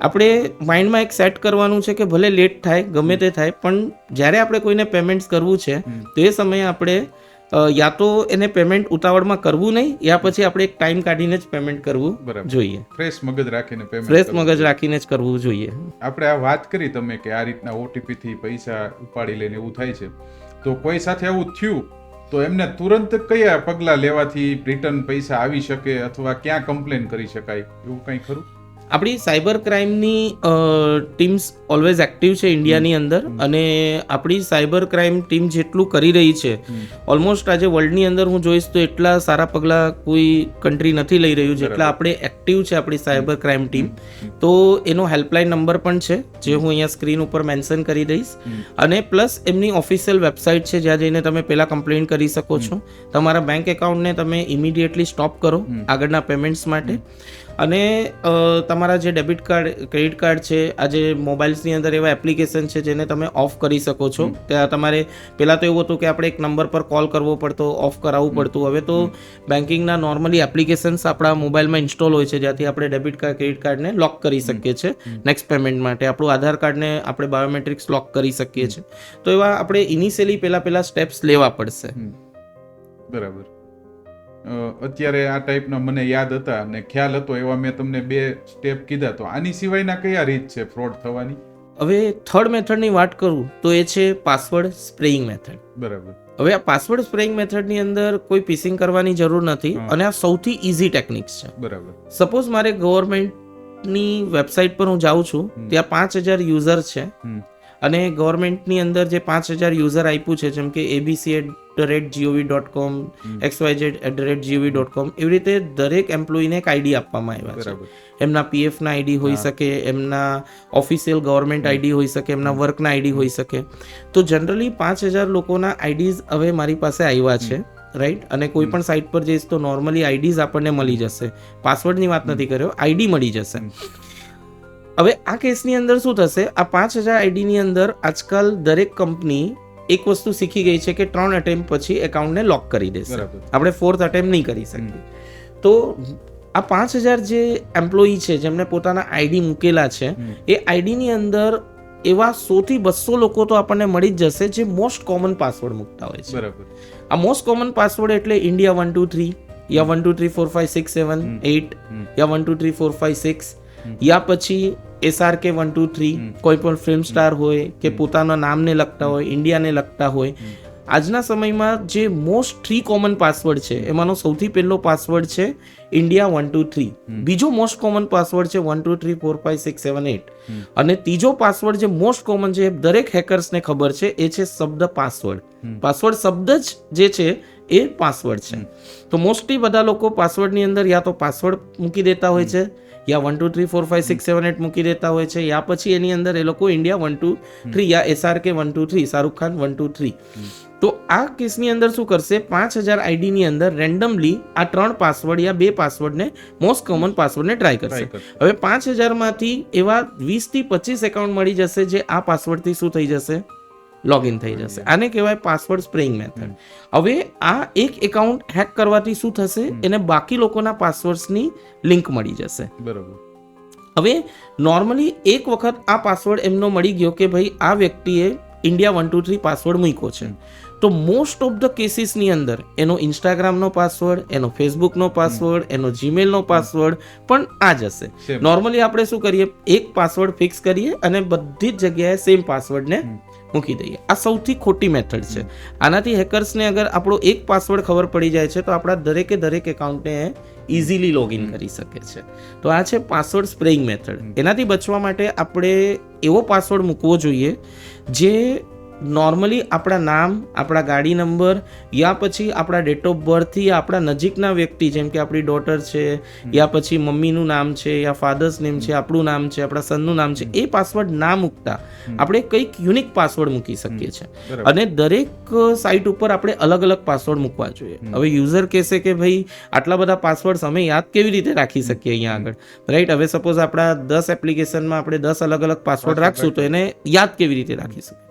B: આપણે માઇન્ડમાં એક સેટ કરવાનું છે કે ભલે લેટ થાય, ગમે તે થાય, પણ જ્યારે આપણે કોઈને પેમેન્ટ્સ કરવું છે તો એ સમયે આપણે યા તો એને પેમેન્ટ ઉતાવળમાં કરવું નહીં, યા પછી આપણે એક ટાઈમ કાઢીને જ પેમેન્ટ કરવું જોઈએ.
A: ફ્રેશ મગજ
B: રાખીને જ કરવું જોઈએ.
A: આપણે આ વાત કરી તમે કે આ રીતના ઓટીપી થી પૈસા ઉપાડી લઈને એવું થાય છે, તો કોઈ સાથે આવું થયું તો એમને તુરંત કયા પગલાં લેવાથી રિટર્ન પૈસા આવી શકે અથવા ક્યાં કમ્પ્લેન કરી શકાય, એવું કંઈ ખરું?
B: આપણી સાયબર ક્રાઇમની ટીમ્સ ઓલવેઝ એક્ટિવ છે ઇન્ડિયાની અંદર, અને આપણી સાયબર ક્રાઇમ ટીમ જેટલું કરી રહી છે, ઓલમોસ્ટ આજે વર્લ્ડની અંદર હું જોઈશ તો એટલા સારા પગલાં કોઈ કન્ટ્રી નથી લઈ રહ્યું જેટલા આપણે એક્ટિવ છે આપણી સાયબર ક્રાઇમ ટીમ. તો એનો હેલ્પલાઇન નંબર પણ છે જે હું અહીંયા સ્ક્રીન ઉપર મેન્શન કરી દઈશ, અને પ્લસ એમની ઓફિશિયલ વેબસાઇટ છે જ્યાં જઈને તમે પહેલાં કમ્પ્લેન કરી શકો છો. તમારા બેંક એકાઉન્ટને તમે ઇમિડિયેટલી સ્ટોપ કરો આગળના પેમેન્ટ્સ માટે, અને તમારા જે ડેબિટ કાર્ડ, ક્રેડિટ કાર્ડ છે, આજે મોબાઈલ્સની અંદર એવા એપ્લિકેશન છે જેને તમે ઓફ કરી શકો છો. ત્યાં તમારે પહેલાં તો એવું હતું કે આપણે એક નંબર પર કોલ કરવો પડતો, ઓફ કરાવવું પડતું. હવે તો બેન્કિંગના નોર્મલી એપ્લિકેશન્સ આપણા મોબાઈલમાં ઇન્સ્ટોલ હોય છે જ્યાંથી આપણે ડેબિટ કાર્ડ, ક્રેડિટ કાર્ડને લોક કરી શકીએ છીએ નેક્સ્ટ પેમેન્ટ માટે. આપણું આધાર કાર્ડને આપણે બાયોમેટ્રિક્સ લોક કરી શકીએ છીએ. તો એવા આપણે ઇનિશિયલી પહેલાં સ્ટેપ્સ લેવા પડશે.
A: બરાબર. અત્યારે આ ટાઈપના મને યાદ હતા અને ખ્યાલ હતો એવા મેં તમને 2 સ્ટેપ કીધા, તો આની સિવાયના કયા રીત છે ફ્રોડ થવાની?
B: હવે થર્ડ મેથડની વાત કરું તો એ છે પાસવર્ડ સ્પ્રેઇંગ મેથડ.
A: બરાબર.
B: હવે આ પાસવર્ડ સ્પ્રેઇંગ મેથડની અંદર કોઈ પિસિંગ કરવાની જરૂર નથી અને આ સૌથી ઇઝી ટેકનિક્સ છે.
A: બરાબર. સપોઝ
B: મારે ગવર્મેન્ટની વેબસાઇટ પર હું જાઉં છું, ત્યાં 5,000 યુઝર છે અને ગવર્મેન્ટની અંદર જે 5,000 યુઝર આપ્યું છે, જેમ કે abc@gov.com, xyz@gov.com, એવી રીતે દરેક એમ્પ્લોયીને એક આઈડી આપવામાં આવ્યા છે. એમના પીએફના આઈડી હોઈ શકે, એમના ઓફિશિયલ ગવર્મેન્ટ આઈડી હોઈ શકે, એમના વર્કના આઈડી હોઈ શકે. તો જનરલી 5,000 લોકોના આઈડીઝ હવે મારી પાસે આવ્યા છે, રાઈટ. અને કોઈ પણ સાઇટ પર જઈશ તો નોર્મલી આઈડીઝ આપણને મળી જશે, પાસવર્ડની વાત નથી કર્યો, આઈડી મળી જશે. હવે આ કેસની અંદર શું થશે, આ 5000 આઈડીની અંદર આજકાલ દરેક કંપની એક વસ્તુ શીખી ગઈ છે કે 3 અટેમ્પ પછી એકાઉન્ટને લોક કરી દેશે. આપણે 4th અટેમ્પ નહીં કરી શકીએ. તો આ 5000 જે એમ્પ્લોયી છે જેમને પોતાના આઈડી મૂકેલા છે, એ આઈડીની અંદર એવા 100 થી 200 લોકો તો આપણને મળી જ જશે જે મોસ્ટ કોમન પાસવર્ડ મૂકતા હોય છે. આ મોસ્ટ કોમન પાસવર્ડ એટલે ઇન્ડિયા 1 2 3 યા 1 2 3 4 5 6 7 8 યા 1 2 3 4 5 6 યા પછી SRK 1 2 3, કોઈ પણ ફિલ્મ સ્ટાર હોય કે પોતાના નામને લગતા હોય, ઇન્ડિયાને લગતા હોય. આજના સમયમાં જે મોસ્ટ 3 કોમન પાસવર્ડ છે એમાંનો સૌથી પહેલો પાસવર્ડ છે ઇન્ડિયા 1 2 3. બીજો મોસ્ટ કોમન પાસવર્ડ છે 1 2 3 4 5 6 7 8. અને ત્રીજો પાસવર્ડ જે મોસ્ટ કોમન છે, દરેક હેકર્સને ખબર છે, એ છે શબ્દ પાસવર્ડ. પાસવર્ડ શબ્દ જ જે છે એ પાસવર્ડ છે. તો મોસ્ટલી બધા લોકો પાસવર્ડની અંદર યા તો પાસવર્ડ મૂકી દેતા હોય છે, યા 1 2 3 4 5 6 7 8 મૂકી દેતા હોય છે, યા પછી એની અંદર એ લોકો ઇન્ડિયા 1 2 3 યા SRK 1 2 3, શાહરુખ ખાન 1 2 3. તો આ કેસની અંદર શું કરશે, 5000 આઈડીની અંદર રેન્ડમલી આ 3 પાસવર્ડ યા 2 પાસવર્ડને મોસ્ટ કોમન પાસવર્ડને ટ્રાય કરશે. હવે 5000 માંથી એવા 20 થી 25 એકાઉન્ટ મળી જશે જે આ પાસવર્ડથી શું થઈ જશે, લોગિન થઈ જશે. આને કહેવાય પાસવર્ડ સ્પ્રેઇંગ મેથડ. હવે આ એક એકાઉન્ટ હેક કરવાથી શું થશે, એને બાકી લોકોના પાસવર્ડ્સની લિંક મળી જશે.
A: બરાબર.
B: હવે નોર્મલી એક વખત આ પાસવર્ડ એમનો મળી ગયો કે ભાઈ આ વ્યક્તિએ ઇન્ડિયા 1 2 3 પાસવર્ડ મૂક્યો છે, તો મોસ્ટ ઓફ ધ કેસીસની અંદર એનો ઇન્સ્ટાગ્રામનો પાસવર્ડ, એનો ફેસબુકનો પાસવર્ડ, એનો જીમેલનો પાસવર્ડ પણ આ જ હશે. નોર્મલી આપણે શું કરીએ, એક પાસવર્ડ ફિક્સ કરીએ અને બધી જ જગ્યાએ સેમ પાસવર્ડને મૂકી દઈએ. આ સૌથી ખોટી મેથડ છે. આનાથી હેકર્સને અગર આપણો એક પાસવર્ડ ખબર પડી જાય છે તો આપણા દરેક એકાઉન્ટને ઇઝીલી લોગિન કરી શકે છે. તો આ છે પાસવર્ડ સ્પ્રેઇંગ મેથડ. એનાથી બચવા માટે આપણે એવો પાસવર્ડ મૂકવો જોઈએ જે નોર્મલી આપણા નામ, આપણા ગાડી નંબર યા પછી આપણા ડેટ ઓફ બર્થથી આપણા નજીકના વ્યક્તિ, જેમ કે આપણી ડોટર છે યા પછી મમ્મીનું નામ છે યા ફાધર્સ નેમ છે, આપણું નામ છે, આપણા સનનું નામ છે, એ પાસવર્ડ ના મૂકતા આપણે કંઈક યુનિક પાસવર્ડ મૂકી શકીએ છીએ. અને દરેક સાઇટ ઉપર આપણે અલગ અલગ પાસવર્ડ મૂકવા જોઈએ. હવે યુઝર કહેશે કે ભાઈ આટલા બધા પાસવર્ડ અમે યાદ કેવી રીતે રાખી શકીએ અહીંયા આગળ, રાઈટ? હવે સપોઝ આપણા 10 એપ્લિકેશનમાં આપણે 10 અલગ અલગ પાસવર્ડ રાખશું તો એને યાદ કેવી રીતે રાખીશું?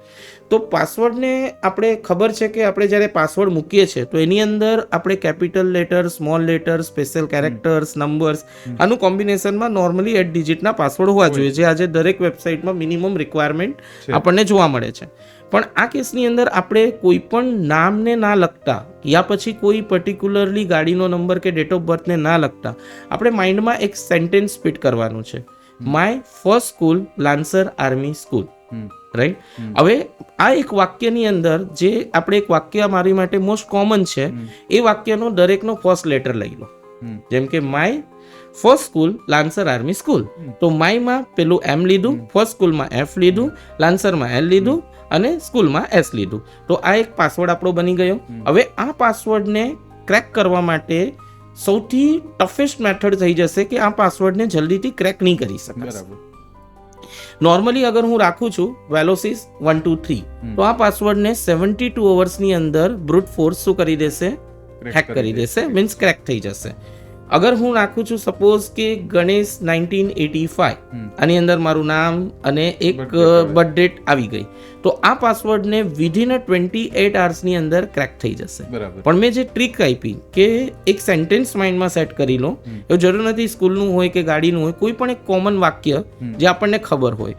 B: તો પાસવર્ડને આપણે ખબર છે કે આપણે જ્યારે પાસવર્ડ મૂકીએ છીએ તો એની અંદર આપણે capital letter, small letter, special characters, numbers, આનું કોમ્બિનેશનમાં નોર્મલી 8 ડિજિટના પાસવર્ડ હોવા જોઈએ, જે આજે દરેક વેબસાઇટમાં મિનિમમ રિક્વાયરમેન્ટ આપણને જોવા મળે છે. પણ આ કેસની અંદર આપણે કોઈ પણ નામને ના લખતા યા પછી કોઈ પર્ટિક્યુલરલી ગાડીનો નંબર કે ડેટ ઓફ બર્થને ના લખતા આપણે માઇન્ડમાં એક સેન્ટેન્સ ફિટ કરવાનું છે, my first school Lancer army school, right? હવે આ એક વાક્યની અંદર જે આપણે એક વાક્ય મારી માટે મોસ્ટ કોમન છે, એ વાક્યનો દરેકનો ફર્સ્ટ લેટર લઈ લો. જેમ કે my first school Lancer army school, તો માયમાં પેલું એમ લીધું, ફર્સ્ટ સ્કૂલમાં એફ લીધું, લાન્સરમાં એલ લીધું અને સ્કૂલમાં એસ લીધું. તો આ એક પાસવર્ડ આપણો બની ગયો. હવે આ પાસવર્ડને ક્રેક કરવા માટે સૌથી ટફેસ્ટ મેથડ થઈ જશે કે આ પાસવર્ડને જલ્દીથી ક્રેક નહીં કરી શકાય. નોર્મલી અગર હું રાખું છું વેલોસિસ 1 2 3, તો આ પાસવર્ડને 72 અવર્સની અંદર બ્રુટ ફોર્સ શું કરી દેશે, હેક કરી દેશે, મીન્સ ક્રેક થઈ જશે. અગર હું નાખું છું સપોઝ કે ગણેશ 1985, આની અંદર મારું નામ અને એક બર્થ ડેટ આવી ગઈ, તો આ પાસવર્ડને વિધિન 28 અવર્સની અંદર ક્રેક થઈ જશે. પણ મેં જે ટ્રીક આપી કે એક સેન્ટેન્સ માઇન્ડમાં સેટ કરી લો, એવું જરૂર નથી સ્કૂલનું હોય કે ગાડીનું હોય, કોઈ પણ એક કોમન વાક્ય જે આપણને ખબર હોય,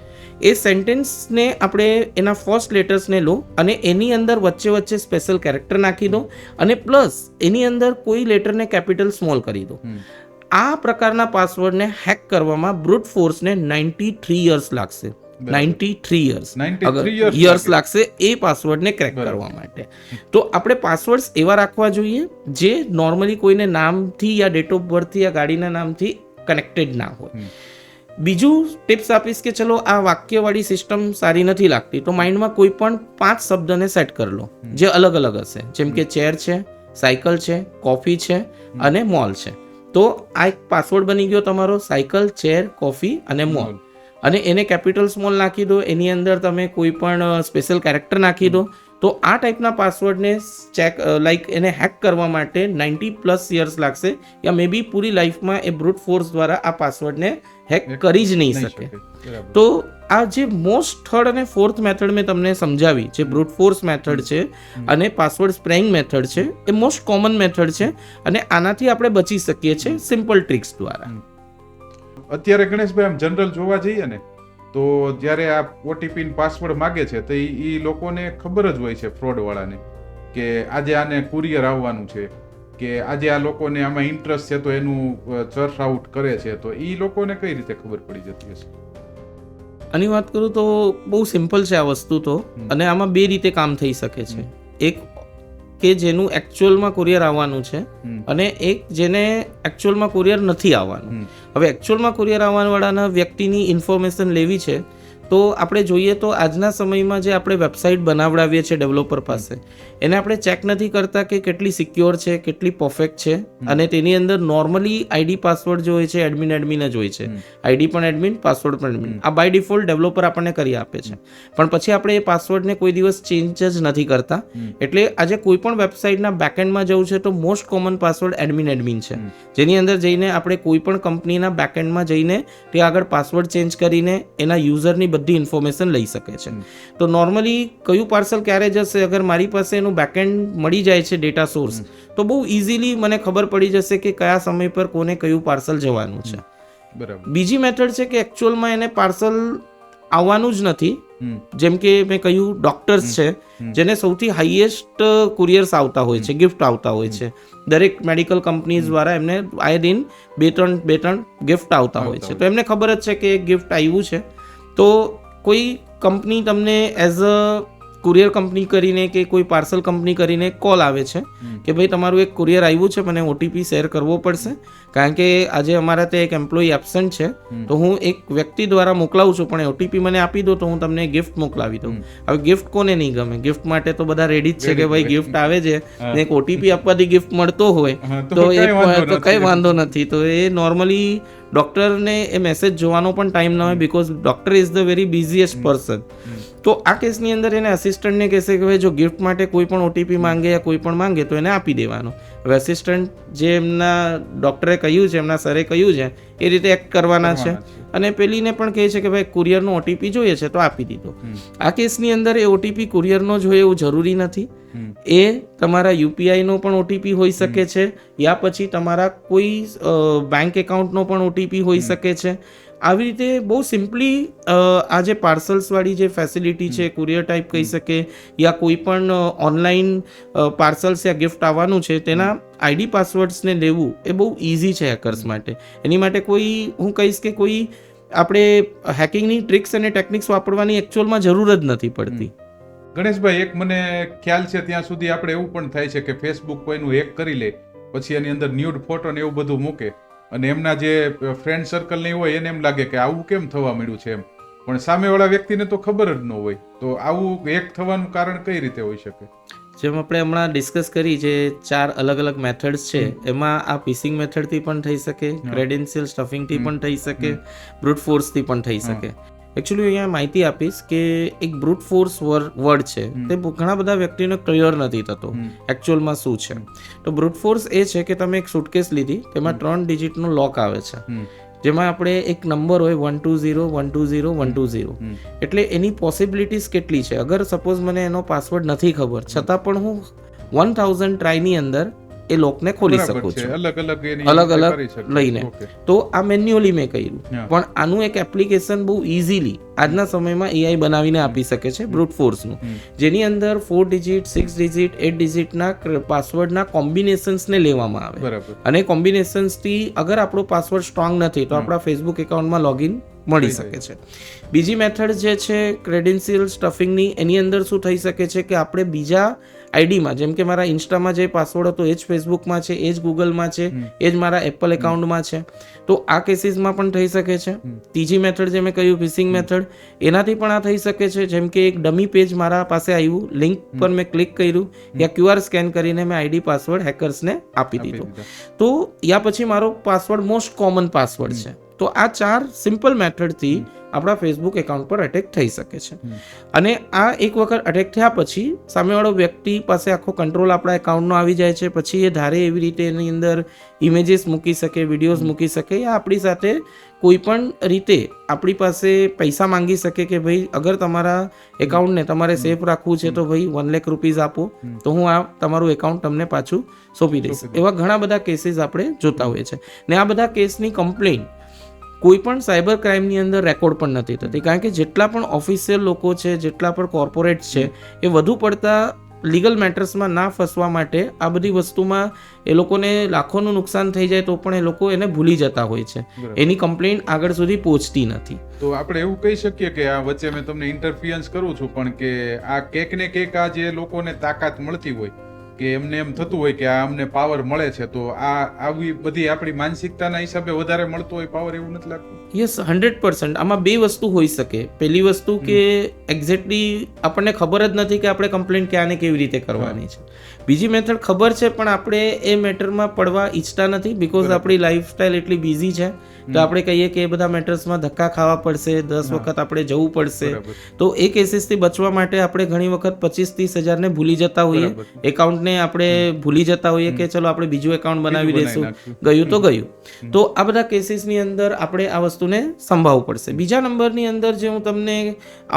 B: એ સેન્ટેન્સને આપણે એના ફર્સ્ટ લેટર્સને લો અને એની અંદર વચ્ચે વચ્ચે સ્પેશિયલ કેરેક્ટર નાખી દો અને પ્લસ એની અંદર કોઈ લેટરને કેપિટલ સ્મોલ કરી દો. આ પ્રકારના પાસવર્ડને હેક કરવામાં બ્રુટ ફોર્સને 93 યર્સ લાગશે. 93 યર્સ લાગશે એ પાસવર્ડને ક્રેક કરવા માટે. તો આપણે પાસવર્ડ્સ એવા રાખવા જોઈએ જે નોર્મલી કોઈને નામથી યા ડેટ ઓફ બર્થથી યા ગાડીના નામથી કનેક્ટેડ ના હોય. બીજું ટિપ્સ આપીશ કે ચલો આ વાક્યવાળી સિસ્ટમ સારી નથી લાગતી તો માઇન્ડમાં કોઈ પણ 5 શબ્દને સેટ કરી લો જે અલગ અલગ હશે, જેમ કે ચેર છે, સાયકલ છે, કોફી છે અને મોલ છે. તો આ એક પાસવર્ડ બની ગયો તમારો, સાયકલ, ચેર, કોફી અને મોલ. અને એને કેપિટલ સ્મોલ નાખી દો, એની અંદર તમે કોઈ પણ સ્પેશિયલ કેરેક્ટર નાખી દો, તો આ ટાઈપના પાસવર્ડને ચેક એને હેક કરવા માટે 90+ યર્સ લાગશે, યા મે બી પૂરી લાઈફમાં એ બ્રુટ ફોર્સ દ્વારા આ પાસવર્ડને હેક કરી જ નહીં શકે. તો આ જે મોસ્ટ થર્ડ અને ફોર્થ મેથડ મેં તમને સમજાવી, જે બ્રુટ ફોર્સ મેથડ છે અને પાસવર્ડ સ્પ્રેઇંગ મેથડ છે, એ મોસ્ટ કોમન મેથડ છે અને આનાથી આપણે બચી શકીએ છીએ સિમ્પલ ટ્રિક્સ દ્વારા.
A: અત્યારે ગણેશભાઈ આમ જનરલ જોવા જઈએ ને તો જ્યારે આ ઓટીપી પાસવર્ડ માગે છે તો એ લોકોને ખબર જ હોય છે, ફ્રોડ વાળાને, કે આજે આને કુરિયર આવવાનું છે, કે આજે આ લોકોને આમાં ઇન્ટરેસ્ટ છે તો એનું ચર્ચ આઉટ કરે છે, તો એ લોકોને કઈ રીતે ખબર પડી જતી હશે?
B: આની વાત કરું તો બહુ સિમ્પલ છે આ વસ્તુ તો, અને આમાં બે રીતે કામ થઈ શકે છે. એક કે જેનું એકચ્યુઅલમાં કુરિયર આવવાનું છે અને એક જેને એકચ્યુઅલમાં કુરિયર નથી આવવાનું. હવે એકચ્યુઅલમાં કુરિયર આવવાવાળાના વ્યક્તિની ઇન્ફોર્મેશન લેવી છે તો આપણે જોઈએ તો આજના સમયમાં જે આપણે વેબસાઇટ બનાવડાવીએ છીએ ડેવલપર પાસે, એને આપણે ચેક નથી કરતા કે કેટલી સિક્યોર છે, કેટલી પરફેક્ટ છે, અને તેની અંદર નોર્મલી આઈડી પાસવર્ડ જે હોય છે એડમિન જ હોય છે. આઈડી પણ એડમિન, પાસવર્ડ પણ એડમિન, આ બાય ડિફોલ્ટ ડેવલપર આપણને કરી આપે છે. પણ પછી આપણે એ પાસવર્ડને કોઈ દિવસ ચેન્જ જ નથી કરતા. એટલે આજે કોઈ પણ વેબસાઇટના બેકએન્ડમાં જવું છે તો મોસ્ટ કોમન પાસવર્ડ એડમિન છે, જેની અંદર જઈને આપણે કોઈ પણ કંપનીના બેકએન્ડમાં જઈને તે આગળ પાસવર્ડ ચેન્જ કરીને એના યુઝરની બધી ઇન્ફોર્મેશન લઈ શકે છે. તો નોર્મલી કયું પાર્સલ ક્યારે જશે, અગર મારી પાસે એનું બેકએન્ડ મળી જાય છે ડેટા સોર્સ, તો બહુ ઇઝીલી મને ખબર પડી જશે કે કયા સમય પર કોને કયું પાર્સલ જવાનું છે.
A: બરાબર.
B: બીજી મેથડ છે કે એકચ્યુઅલમાં એને પાર્સલ આવવાનું જ નથી. જેમ કે મેં કહ્યું, ડોક્ટર્સ છે જેને સૌથી હાઈએસ્ટ કુરિયર્સ આવતા હોય છે, ગિફ્ટ આવતા હોય છે. દરેક મેડિકલ કંપનીઝ દ્વારા એમને આય દિન બે ત્રણ ગિફ્ટ આવતા હોય છે. તો એમને ખબર જ છે કે એક ગિફ્ટ આવ્યું છે. તો કોઈ કંપની તમને એઝ અ કુરિયર કંપની કરીને કે કોઈ પાર્સલ કંપની કરીને કોલ આવે છે કે ભાઈ તમારું એક કુરિયર આવ્યું છે, મને ઓટીપી શેર કરવો પડશે, કારણ કે આજે અમારા ત્યાં એક એમ્પ્લોયી એબસન્ટ છે, તો હું એક વ્યક્તિ દ્વારા મોકલાવું છું, પણ ઓટીપી મને આપી દો તો હું તમને ગિફ્ટ મોકલાવી દઉં. હવે ગિફ્ટ કોને નહીં ગમે? ગિફ્ટ માટે તો બધા રેડી જ છે કે ભાઈ ગિફ્ટ આવે છે ને એક ઓટીપી આપવાથી ગિફ્ટ મળતો હોય તો કઈ વાંધો નથી. તો એ નોર્મલી ડોક્ટરને એ મેસેજ જોવાનો પણ ટાઈમ ન હોય, because doctor is the very busiest person. તો આ કેસની અંદર એને અસિસ્ટન્ટને કહેશે કે ભાઈ જો ગિફ્ટ માટે કોઈ પણ ઓટીપી માંગે યા કોઈ પણ માંગે તો એને આપી દેવાનો. હવે અસિસ્ટન્ટ જે એમના ડોક્ટરે કહ્યું છે, એમના સરે કહ્યું છે, એ રીતે એક્ટ કરવાના છે. અને પેલીને પણ કહે છે કે ભાઈ કુરિયરનો ઓટીપી જોઈએ છે તો આપી દીધો. આ કેસની અંદર એ ઓટીપી કુરિયરનો જ હોય એવું જરૂરી નથી. એ તમારા યુપીઆઈનો પણ ઓટીપી હોઈ શકે છે, યા પછી તમારા કોઈ બેંક એકાઉન્ટનો પણ ઓટીપી હોઈ શકે છે. આવી રીતે બહુ સિમ્પલી આ જે પાર્સલ્સવાળી જે ફેસિલિટી છે, કુરિયર ટાઈપ કહી શકે, યા કોઈ પણ ઓનલાઈન પાર્સલ્સ યા ગિફ્ટ આવવાનું છે તેના આઈડી પાસવર્ડ્સને લેવું એ બહુ ઇઝી છે હેકર્સ માટે. એની માટે કોઈ હું કહીશ કે કોઈ આપણે હેકિંગની ટ્રિક્સ અને ટેકનિક્સ વાપરવાની એકચ્યુઅલમાં જરૂર જ નથી પડતી.
A: ગણેશભાઈ, એક મને ખ્યાલ છે ત્યાં સુધી આપણે એવું પણ થાય છે કે ફેસબુક કોઈનું હેક કરી લે, પછી એની અંદર ન્યૂડ ફોટો ને એવું બધું મૂકે, અને એમના જે ફ્રેન્ડ સર્કલ નહીં હોય એને એમ લાગે કે આવું કેમ થવા મળ્યું છે એમ, પણ સામેવાળા વ્યક્તિને તો ખબર જ ન હોય. તો આવું હેક થવાનું કારણ કઈ રીતે હોઈ શકે?
B: જેમ આપણે હમણાં ડિસ્કસ કરી, જે 4 અલગ અલગ મેથડ્સ છે, એમાં આ ફિશિંગ મેથડથી પણ થઈ શકે, ક્રેડેન્શિયલ સ્ટફિંગથી પણ થઈ શકે, બ્રુટ ફોર્સથી પણ થઈ શકે. એકચ્યુઅલી અહીંયા માહિતી આપીશ કે એક બ્રુટ ફોર્સ વર્ડ છે તે ઘણા બધા વ્યક્તિને ક્લિયર નથી થતો એકચ્યુઅલમાં શું છે. તો બ્રુટ ફોર્સ એ છે કે તમે એક સુટકેસ લીધી, તેમાં 3 ડિજિટનો લોક આવે છે, જેમાં આપણે એક નંબર હોય 120 120 120. એટલે એની પોસિબિલિટીઝ કેટલી છે? અગર સપોઝ મને એનો પાસવર્ડ નથી ખબર, છતાં પણ હું 1000 ટ્રાયની અંદર એ લોકને ખોલી શકું છું, અલગ અલગ લઈને. તો આ મેન્યુઅલી મેં કર્યું, પણ આનું એક એપ્લિકેશન બહુ ઇઝીલી આજના સમયમાં એઆઈ બનાવીને આપી શકે છે બ્રુટ ફોર્સનું, જેની અંદર 4 ડિજિટ, 6 ડિજિટ, 8 ડિજિટના પાસવર્ડના કોમ્બિનેશન્સને લેવામાં આવે, અને કોમ્બિનેશન્સથી અગર આપણો પાસવર્ડ સ્ટ્રોંગ નથી તો આપણા ફેસબુક એકાઉન્ટમાં લોગિન મળી શકે છે. બીજી મેથડ જે છે ક્રેડેન્શિયલ સ્ટફિંગની, એની અંદર શું થઈ શકે છે કે આપણે બીજા આઈડીમાં, જેમ કે મારા ઇન્સ્ટામાં જે પાસવર્ડ હતો એ જ ફેસબુકમાં છે, એ જ ગૂગલમાં છે, એ જ મારા એપલ એકાઉન્ટમાં છે, તો આ કેસીસમાં પણ થઈ શકે છે. ત્રીજી મેથડ જે મેં કહ્યું ફિશિંગ મેથડ, એનાથી પણ આ થઈ શકે છે. જેમ કે એક ડમી પેજ મારા પાસે આવ્યું, લિંક પર મેં ક્લિક કર્યું, યા QR સ્કેન કરીને મેં આઈડી પાસવર્ડ હેકર્સને આપી દીધો, તો યા પછી મારો પાસવર્ડ મોસ્ટ કોમન પાસવર્ડ છે, તો આ 4 સિમ્પલ મેથડથી આપણા ફેસબુક એકાઉન્ટ પર અટેક થઈ શકે છે. અને આ એક વખત અટેક થયા પછી સામેવાળો વ્યક્તિ પાસે આખો કંટ્રોલ આપણા એકાઉન્ટનો આવી જાય છે. પછી એ ધારે એવી રીતે એની અંદર ઇમેજીસ મૂકી શકે, વિડીયોઝ મૂકી શકે, યા આપણી સાથે કોઈ પણ રીતે આપણી પાસે પૈસા માંગી શકે કે ભાઈ અગર તમારા એકાઉન્ટને તમારે સેફ રાખવું છે તો ભાઈ 1 લાખ રૂપીઝ આપો તો હું આ તમારું એકાઉન્ટ તમને પાછું સોંપી દઈશ. એવા ઘણા બધા કેસીસ આપણે જોતા હોઈએ છીએ. ને આ બધા કેસની કમ્પ્લેન કોઈ પણ સાયબર ક્રાઇમની અંદર રેકોર્ડ પણ નથી થતી, કારણ કે જેટલા પણ ઓફિશિયલ લોકો છે, જેટલા પણ કોર્પોરેટ છે, એ વધુ પડતા લીગલ મેટર્સમાં ના ફસવા માટે આ બધી વસ્તુમાં એ લોકોને લાખોનું નુકસાન થઈ જાય તો પણ એ લોકો એને ભૂલી જતા હોય છે. એની કમ્પ્લેન આગળ સુધી પહોંચતી નથી.
A: તો આપણે એવું કહી શકીએ કે આ વચ્ચે મેં તમને ઇન્ટરફિયન્સ કરું છું, પણ કે આ કેક ને કેક આ જે લોકોને તાકાત મળતી હોય કે એમને એમ થતું હોય કે આ અમને પાવર મળે છે, તો આ આવી બધી આપણી માનસિકતાના હિસાબે વધારે મળતો હોય પાવર, એવું નથી લાગતું?
B: યસ, 100%. આમાં બે વસ્તુ હોઈ શકે. પહેલી વસ્તુ કે એક્ઝેક્ટલી આપણને ખબર જ નથી કે આપણે કમ્પ્લેન ક્યાં ને કેવી રીતે કરવાની છે. બીજી મેથડ ખબર છે પણ આપણે એ મેટરમાં પડવા ઈચ્છતા નથી, બીકોઝ આપણી લાઈફસ્ટાઈલ એટલી બિઝી છે. તો આપણે કહીએ કે એ બધા મેટર્સમાં ધક્કા ખાવા પડશે, 10 વખત આપણે જવું પડશે. તો એ કેસીસથી બચવા માટે આપણે ઘણી વખત 25-30 હજારને ભૂલી જતા હોઈએ, એકાઉન્ટને આપણે ભૂલી જતા હોઈએ કે ચલો આપણે બીજું એકાઉન્ટ બનાવી દઈશું, ગયું તો ગયું. તો આ બધા કેસીસની અંદર આપણે આ વસ્તુને સંભાળવું પડશે. બીજા નંબરની અંદર જે હું તમને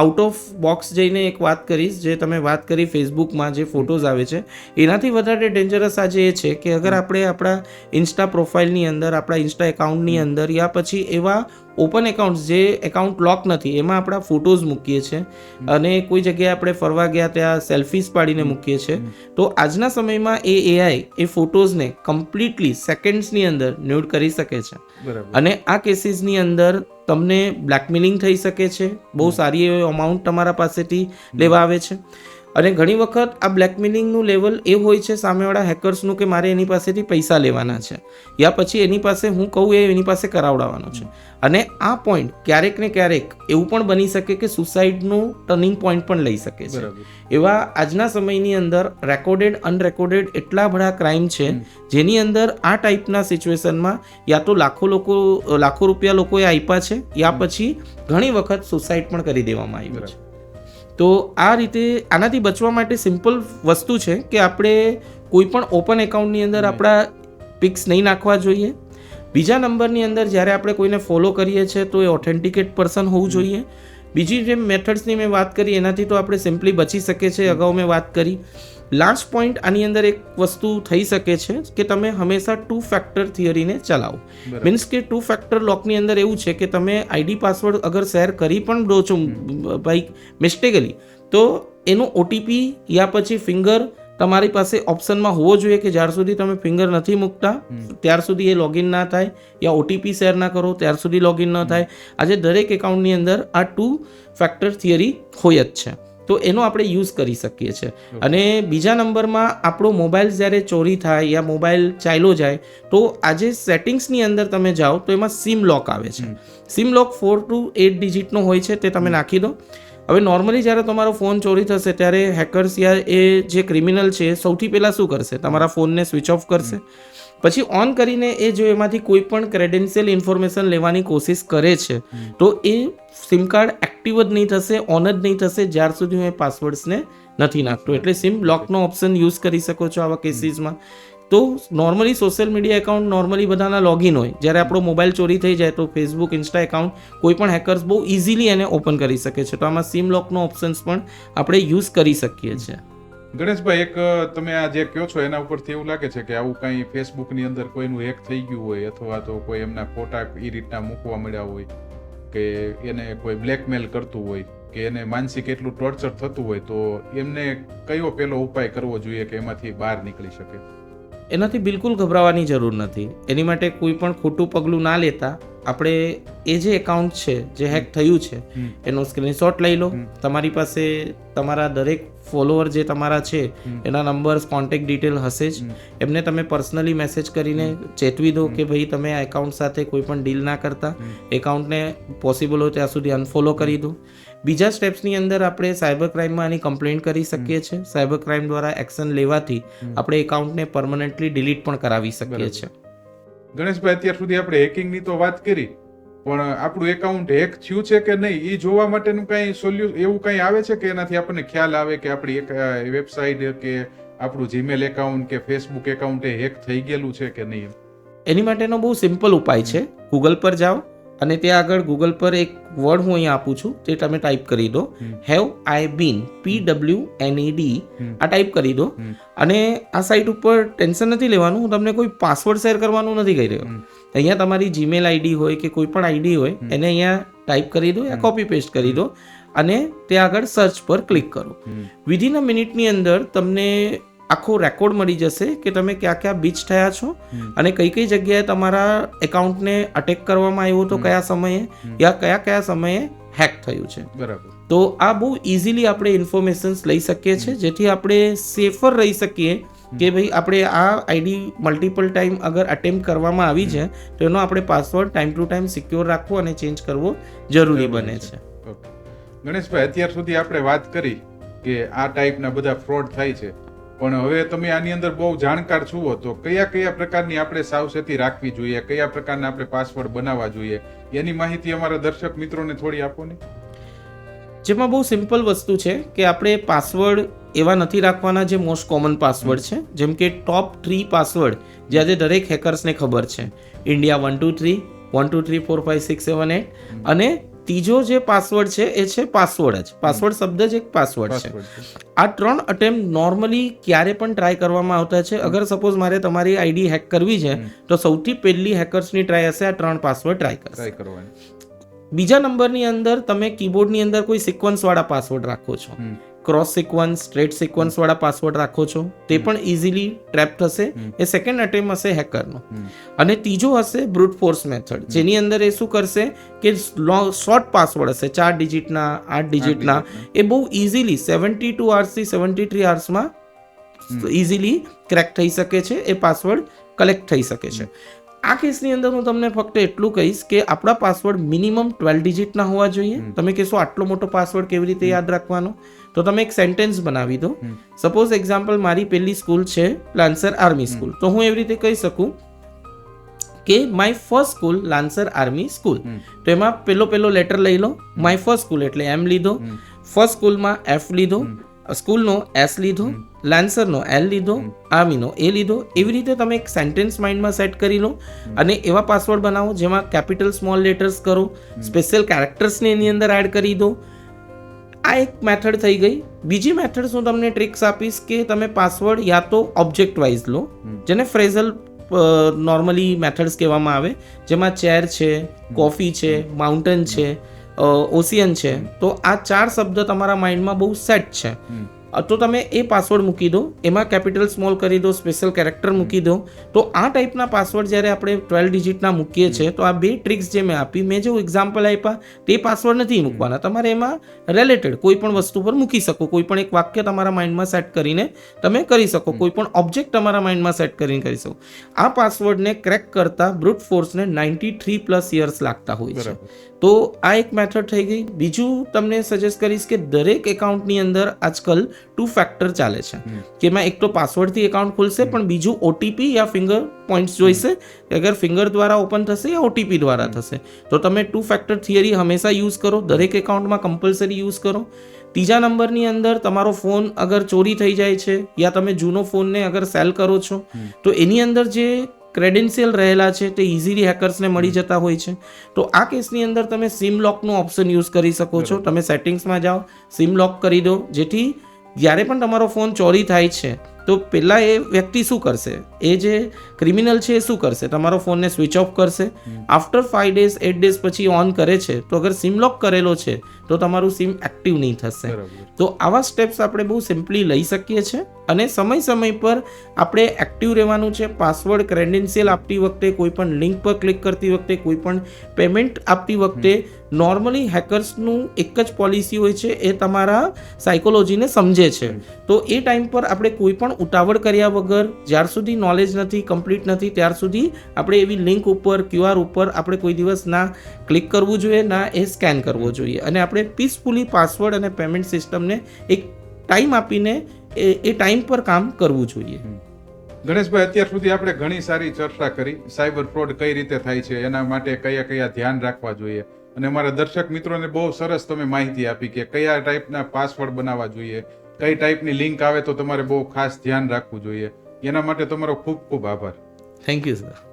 B: આઉટ ઓફ બોક્સ જઈને એક વાત કરીશ, જે તમે વાત કરી ફેસબુકમાં જે ફોટોઝ આવે છે, એનાથી વધારે ડેન્જરસ આજે એ છે કે અગર આપણે આપણા ઇન્સ્ટા પ્રોફાઇલની અંદર, આપણા ઇન્સ્ટા એકાઉન્ટની અંદર યા પછી એવા ઓપન એકાઉન્ટ જે એકાઉન્ટ લોક નથી એમાં આપણા ફોટોઝ મૂકીએ છીએ અને કોઈ જગ્યાએ આપણે ફરવા ગયા ત્યાં સેલ્ફીઝ પાડીને મૂકીએ છીએ, તો આજના સમયમાં એ એઆઈ એ ફોટોઝને કમ્પ્લીટલી સેકન્ડ્સની અંદર ન્યૂડ કરી શકે છે. અને આ કેસીસની અંદર તમને બ્લેકમેલિંગ થઈ શકે છે, બહુ સારી એવી અમાઉન્ટ તમારા પાસેથી લેવા આવે છે. અને ઘણી વખત આ બ્લેકમેલિંગનું લેવલ એ હોય છે સામેવાળા હેકર્સનું કે મારે એની પાસેથી પૈસા લેવાના છે, યા પછી એની પાસે હું કહું એ એની પાસે કરાવડાવવાનો છે. અને આ પોઈન્ટ ક્યારેક ને ક્યારેક એવું પણ બની શકે કે સુસાઇડનું ટર્નિંગ પોઈન્ટ પણ લઈ શકે છે. એવા આજના સમયની અંદર રેકોર્ડેડ અનરેકોર્ડેડ એટલા બધા ક્રાઇમ છે જેની અંદર આ ટાઈપના સિચ્યુએશનમાં યા તો લાખો રૂપિયા લોકોએ આપ્યા છે, યા પછી ઘણી વખત સુસાઇડ પણ કરી દેવામાં આવ્યું છે. તો આ રીતે આનાથી બચવા માટે સિમ્પલ વસ્તુ છે કે આપણે કોઈ પણ ઓપન એકાઉન્ટની અંદર આપણા પિક્સ નહીં નાખવા જોઈએ. બીજા નંબરની અંદર જ્યારે આપણે કોઈને ફોલો કરીએ છીએ તો એ ઓથેન્ટિકેટ પર્સન હોવું જોઈએ. બીજી જે મેથડ્સની મેં વાત કરી એનાથી તો આપણે સિમ્પલી બચી શકીએ છીએ, અગાઉ મેં વાત કરી. લાસ્ટ પોઈન્ટ આની અંદર એક વસ્તુ થઈ શકે છે કે તમે હંમેશા 2 ફેક્ટર થિયરીને ચલાવો. મીન્સ કે 2 ફેક્ટર લોકની અંદર એવું છે કે તમે આઈડી પાસવર્ડ અગર શેર કરી પણ દો છો બાય મિસ્ટેકલી, તો એનું ઓટીપી યા પછી ફિંગર તમારી પાસે ઓપ્શનમાં હોવો જોઈએ કે જ્યાર સુધી તમે ફિંગર નથી મૂકતા ત્યાર સુધી એ લોગિન ના થાય, યા ઓટીપી શેર ના કરો ત્યાર સુધી લોગિન ન થાય. આજે દરેક એકાઉન્ટની અંદર આ 2 ફેક્ટર થિયરી હોય જ છે, તો એનો આપણે યુઝ કરી શકીએ છીએ. અને બીજા નંબરમાં આપણો મોબાઈલ જ્યારે ચોરી થાય યા મોબાઈલ ચાલ્યો જાય તો આજે સેટિંગ્સની અંદર તમે જાઓ તો એમાં સિમ લોક આવે છે. સિમ લોક 4 to 8 ડિજિટનો હોય છે, તે તમે નાખી દો. હવે નોર્મલી જ્યારે તમારો ફોન ચોરી થશે ત્યારે હેકર્સ યા એ જે ક્રિમિનલ છે સૌથી પહેલાં શું કરશે, તમારા ફોનને સ્વિચ ઓફ કરશે, પછી ઓન કરીને એ જો એમાંથી કોઈ પણ ક્રેડેન્શિયલ ઇન્ફોર્મેશન લેવાની કોશિશ કરે છે તો એ સિમ કાર્ડ એક્ટિવ જ નહીં થશે, ઓન જ નહીં થશે જ્યાર સુધી હું એ પાસવર્ડ્સને નથી નાખતો. એટલે સિમ લોકનો ઓપ્શન યુઝ કરી શકો છો આવા કેસીસમાં. તો normally social media account normally બધાના લોગિન હોય, જ્યારે આપણો મોબાઈલ ચોરી થઈ જાય તો ફેસબુક, ઇન્સ્ટા એકાઉન્ટ કોઈ પણ હેકર્સ બહુ ઇઝીલી એને ઓપન કરી શકે છે. તો આમાં સિમ લોકનો ઓપ્શન્સ પણ આપણે યુઝ કરી શકીએ છીએ.
A: ગણેશભાઈ, એક તમે આ જે કહો છો એના ઉપરથી એવું લાગે છે કે આવું કંઈ ફેસબુકની અંદર કોઈનું હેક થઈ ગયું હોય અથવા તો કોઈ એમના ફોટા એ રીતના મૂકવા મળ્યા હોય કે એને કોઈ બ્લેકમેલ કરતું હોય કે એને માનસિક એટલું ટોર્ચર થતું હોય, તો એમને કયો પહેલો ઉપાય કરવો જોઈએ કે એમાંથી બહાર નીકળી શકે?
B: એનાથી બિલકુલ ગભરાવાની જરૂર નથી. એની માટે કોઈ પણ ખોટું પગલું ના લેતા આપણે એ જે એકાઉન્ટ છે જે હેક થયું છે એનો સ્ક્રીનશોટ લઈ લો. તમારી પાસે તમારા દરેક ફોલોવર જે તમારા છે એના નંબર્સ, કોન્ટેક્ટ ડિટેલ હશે જ. એમને તમે પર્સનલી મેસેજ કરીને ચેતવી દો કે ભાઈ તમે આ એકાઉન્ટ સાથે કોઈ પણ ડીલ ના કરતા, એકાઉન્ટને પોસિબલ હોય ત્યાં સુધી અનફોલો કરી દો. બીજા સ્ટેપ્સની અંદર આપણે સાયબર ક્રાઇમમાં આની કમ્પ્લેન કરી શકીએ છીએ. સાયબર ક્રાઇમ દ્વારા એક્શન લેવાથી આપણે એકાઉન્ટને પરમનન્ટલી ડિલીટ પણ કરાવી શકીએ છીએ.
A: ગણેશભાઈ, અત્યાર સુધી આપણે હેકિંગની તો વાત કરી, પણ આપણું એકાઉન્ટ હેક થયું છે કે નહીં એ જોવા માટેનું કઈ એવું કઈ આવે છે કે એનાથી આપણને ખ્યાલ આવે કે આપણી એક વેબસાઇટ કે આપણું જીમેલ એકાઉન્ટ કે ફેસબુક એકાઉન્ટ એ હેક થઈ ગયેલું છે કે નહીં?
B: એની માટેનો બહુ સિમ્પલ ઉપાય છે. ગૂગલ પર જાઓ અને ત્યાં આગળ ગૂગલ પર એક વર્ડ હું અહીંયા આપું છું તે તમે ટાઈપ કરી દો, હેવ આઈ બીન, PWNED, આ ટાઈપ કરી દો. અને આ સાઇટ ઉપર ટેન્શન નથી લેવાનું, હું તમને કોઈ પાસવર્ડ શેર કરવાનું નથી કહી રહ્યો. અહીંયા તમારી જીમેલ આઈડી હોય કે કોઈ પણ આઈડી હોય એને અહીંયા ટાઈપ કરી દો યા કોપી પેસ્ટ કરી દો અને ત્યાં આગળ સર્ચ પર ક્લિક કરો. વિધિન અ મિનિટની અંદર તમને આખો રેકોર્ડ મળી જશે કે તમે ક્યાં ક્યાં બીચ થયા છો અને કઈ કઈ જગ્યાએ તમારા એકાઉન્ટને અટેક કરવામાં આવ્યો હતો, કયા સમયે યા કયા કયા સમયે હેક થયું છે.
A: બરાબર.
B: તો આ બહુ ઇઝીલી આપણે ઇન્ફોર્મેશન્સ લઈ શકીએ છીએ જેથી આપણે સેફર રહી શકીએ કે ભાઈ આપણે આ આઈડી મલ્ટિપલ ટાઈમ અગર અટેમ્પ્ટ કરવામાં આવી છે તો એનો આપણે password time to time secure રાખવો અને ચેન્જ કરવો જરૂરી બને છે.
A: ગણેશભાઈ, અત્યાર સુધી આપણે વાત કરી કે આ ટાઈપના બધા ફ્રોડ થાય છે, પણ હવે તમે આની અંદર બહુ જાણકાર છો તો કયા કયા પ્રકારની આપણે સાવચેતી રાખવી જોઈએ, કયા પ્રકારના આપણે પાસવર્ડ બનાવવા જોઈએ, એની માહિતી અમારા દર્શક મિત્રોને થોડી આપો ને.
B: જેમાં બહુ સિમ્પલ વસ્તુ છે કે આપણે પાસવર્ડ એવા નથી રાખવાના જે મોસ્ટ કોમન પાસવર્ડ છે, જેમ કે ટોપ 3 પાસવર્ડ જે આજે દરેક હેકર્સને ખબર છે, ઇન્ડિયા 123, 1 2 3 4 5 6 7 8, અને ત્રીજો જે પાસવર્ડ છે એ છે પાસવર્ડ જ. પાસવર્ડ શબ્દ જ એક પાસવર્ડ છે. આ 3 અટેમ્પ્ટ નોર્મલી ક્યારે પણ ટ્રાય કરવામાં આવતા છે. અગર સપોઝ મારે તમારી આઈડી હેક કરવી છે તો સૌથી પહેલી હેકર્સની ટ્રાય હશે આ 3 પાસવર્ડ ટ્રાય કરવાની. બીજા નંબરની અંદર તમે કીબોર્ડની અંદર કોઈ સિક્વન્સ વાળા પાસવર્ડ રાખો છો, ક્રોસ સિક્વન્સ, સ્ટ્રેટ સિક્વન્સ વાળા પાસવર્ડ રાખો છો, તે પણ ઇઝીલી ટ્રેપ થશે. એ સેકન્ડ અટેમ્પ હશે હેકરનો. અને ત્રીજો હશે બ્રુટ ફોર્સ મેથડ, જેની અંદર એ શું કરશે કે શોર્ટ પાસવર્ડ હશે 4 ડિજિટના, 8 ડિજિટના, એ બહુ ઇઝીલી 72 અવર્સથી 73 અવર્સમાં ઇઝીલી ક્રેક થઈ શકે છે, એ પાસવર્ડ કલેક્ટ થઈ શકે છે. આ કેસની અંદર હું તમને ફક્ત એટલું કહીશ કે આપણા પાસવર્ડ મિનિમમ 12 ડિજિટના હોવા જોઈએ. તમે કહેશો આટલો મોટો પાસવર્ડ કેવી રીતે યાદ રાખવાનો, તો તમે એક સેન્ટેન્સ બનાવી દો. સપોઝ એક્ઝામ્પલ મારી પહેલી સ્કૂલ છે લાન્સર આર્મી સ્કૂલ, તો હું એવી રીતે કહી શકું કે my first school Lancer army school. તો એમાં પહેલો લેટર લઈ લો, માય ફર્સ્ટ સ્કૂલ એટલે એમ લીધો, ફર્સ્ટ સ્કૂલમાં એફ લીધો, સ્કૂલનો એસ લીધો, લાન્સરનો એલ લીધો, આર્મીનો એ લીધો. એવી રીતે તમે એક સેન્ટેન્સ માઇન્ડમાં સેટ કરી લો અને એવા પાસવર્ડ બનાવો જેમાં કેપિટલ સ્મોલ લેટર્સ કરો, સ્પેશિયલ કેરેક્ટર્સને એની અંદર એડ કરી દો. આ એક મેથડ થઈ ગઈ. બીજી મેથડ હું તમને ટ્રિક્સ આપીશ કે તમે પાસવર્ડ યા તો ઓબ્જેક્ટ વાઇઝ લો, જેને ફ્રેઝલ નોર્મલી મેથડ્સ કહેવામાં આવે, જેમાં ચેર છે, કોફી છે, માઉન્ટેન છે, ઓશિયન છે. તો આ 4 શબ્દ તમારા માઇન્ડમાં બહુ સેટ છે તો તમે એ પાસવર્ડ મૂકી દો, એમાં કેપિટલ સ્મોલ કરી દો, સ્પેશિયલ કેરેક્ટર મૂકી દો. તો આ ટાઈપના પાસવર્ડ જ્યારે આપણે 12 ડિજિટના મૂકીએ છીએ તો આ 2 ટ્રિક્સ જે મેં આપી, મેં જે એક્ઝામ્પલ આપ્યા તે પાસવર્ડ નથી મૂકવાના. તમારે એમાં રિલેટેડ કોઈ પણ વસ્તુ પર મૂકી શકો, કોઈ પણ એક વાક્ય તમારા માઇન્ડમાં સેટ કરીને તમે કરી શકો, કોઈ પણ ઓબ્જેક્ટ તમારા માઇન્ડમાં સેટ કરીને કરી શકો. આ પાસવર્ડને ક્રેક કરતા બ્રુટ ફોર્સને 93+ યર્સ લાગતા હોય છે. તો આ એક મેથડ થઈ ગઈ. બીજું તમને સજેસ્ટ કરીશ કે દરેક એકાઉન્ટની અંદર આજકાલ 2 ફેક્ટર ચાલે છે કે એમાં એક તો પાસવર્ડથી એકાઉન્ટ ખુલશે પણ બીજું ઓટીપી યા ફિંગર પોઈન્ટ્સ જોઈશે કે અગર ફિંગર દ્વારા ઓપન થશે યા ઓટીપી દ્વારા થશે. તો તમે 2 ફેક્ટર થિયરી હંમેશા યુઝ કરો, દરેક એકાઉન્ટમાં કમ્પલસરી યુઝ કરો. ત્રીજા નંબરની અંદર તમારો ફોન અગર ચોરી થઈ જાય છે યા તમે જૂનો ફોનને અગર સેલ કરો છો તો એની અંદર જે ક્રેડેન્શિયલ રહેલા છે તે ઇઝીલી હેકર્સને મળી જતા હોય છે. તો આ કેસની અંદર તમે સિમ લોકનો ઓપ્શન યુઝ કરી શકો છો. તમે સેટિંગ્સમાં જાઓ, સિમ લોક કરી દો, જેથી જ્યારે પણ તમારો ફોન ચોરી થાય છે તો પહેલાં એ વ્યક્તિ શું કરશે, એ જે ક્રિમિનલ છે એ શું કરશે, તમારો ફોનને સ્વિચ ઓફ કરશે. આફ્ટર 5 days 8 days પછી ઓન કરે છે તો અગર સિમ લોક કરેલો છે તો તમારું સિમ એક્ટિવ નહીં થશે. તો આવા સ્ટેપ્સ આપણે બહુ સિમ્પલી લઈ શકીએ છીએ અને સમય પર આપણે એક્ટિવ રહેવાનું છે. પાસવર્ડ ક્રેડેન્શિયલ આપતી વખતે, કોઈ પણ લિંક પર ક્લિક કરતી વખતે, કોઈ પણ પેમેન્ટ આપતી વખતે નોર્મલી હેકર્સનું એક જ પોલિસી હોય છે, એ તમારા સાયકોલોજીને સમજે છે. તો એ ટાઈમ પર આપણે કોઈ પણ ઉતાવળ કર્યા વગર, જ્યાર સુધી નોલેજ નથી, કમ્પ્લીટ નથી, ત્યાર સુધી આપણે એવી લિંક ઉપર, QR ઉપર આપણે કોઈ દિવસ ના ક્લિક કરવું જોઈએ, ના એ સ્કેન કરવો જોઈએ. અને આપણે પીસફુલી પાસવર્ડ અને પેમેન્ટ સિસ્ટમને એક ટાઈમ આપીને એ ટાઈમ પર કામ કરવું જોઈએ.
A: ગણેશભાઈ, અત્યાર સુધી આપણે ઘણી સારી ચર્ચા કરી. સાયબર ફ્રોડ કઈ રીતે થાય છે, એના માટે કયા કયા ધ્યાન રાખવા જોઈએ, અને અમારા દર્શક મિત્રોને બહુ સરસ તમે માહિતી આપી કે કયા ટાઈપના પાસવર્ડ બનાવવા જોઈએ, કઈ ટાઈપની લિંક આવે તો તમારે બહુ ખાસ ધ્યાન રાખવું જોઈએ. એના માટે તમારો ખૂબ ખૂબ આભાર.
B: Thank you sir.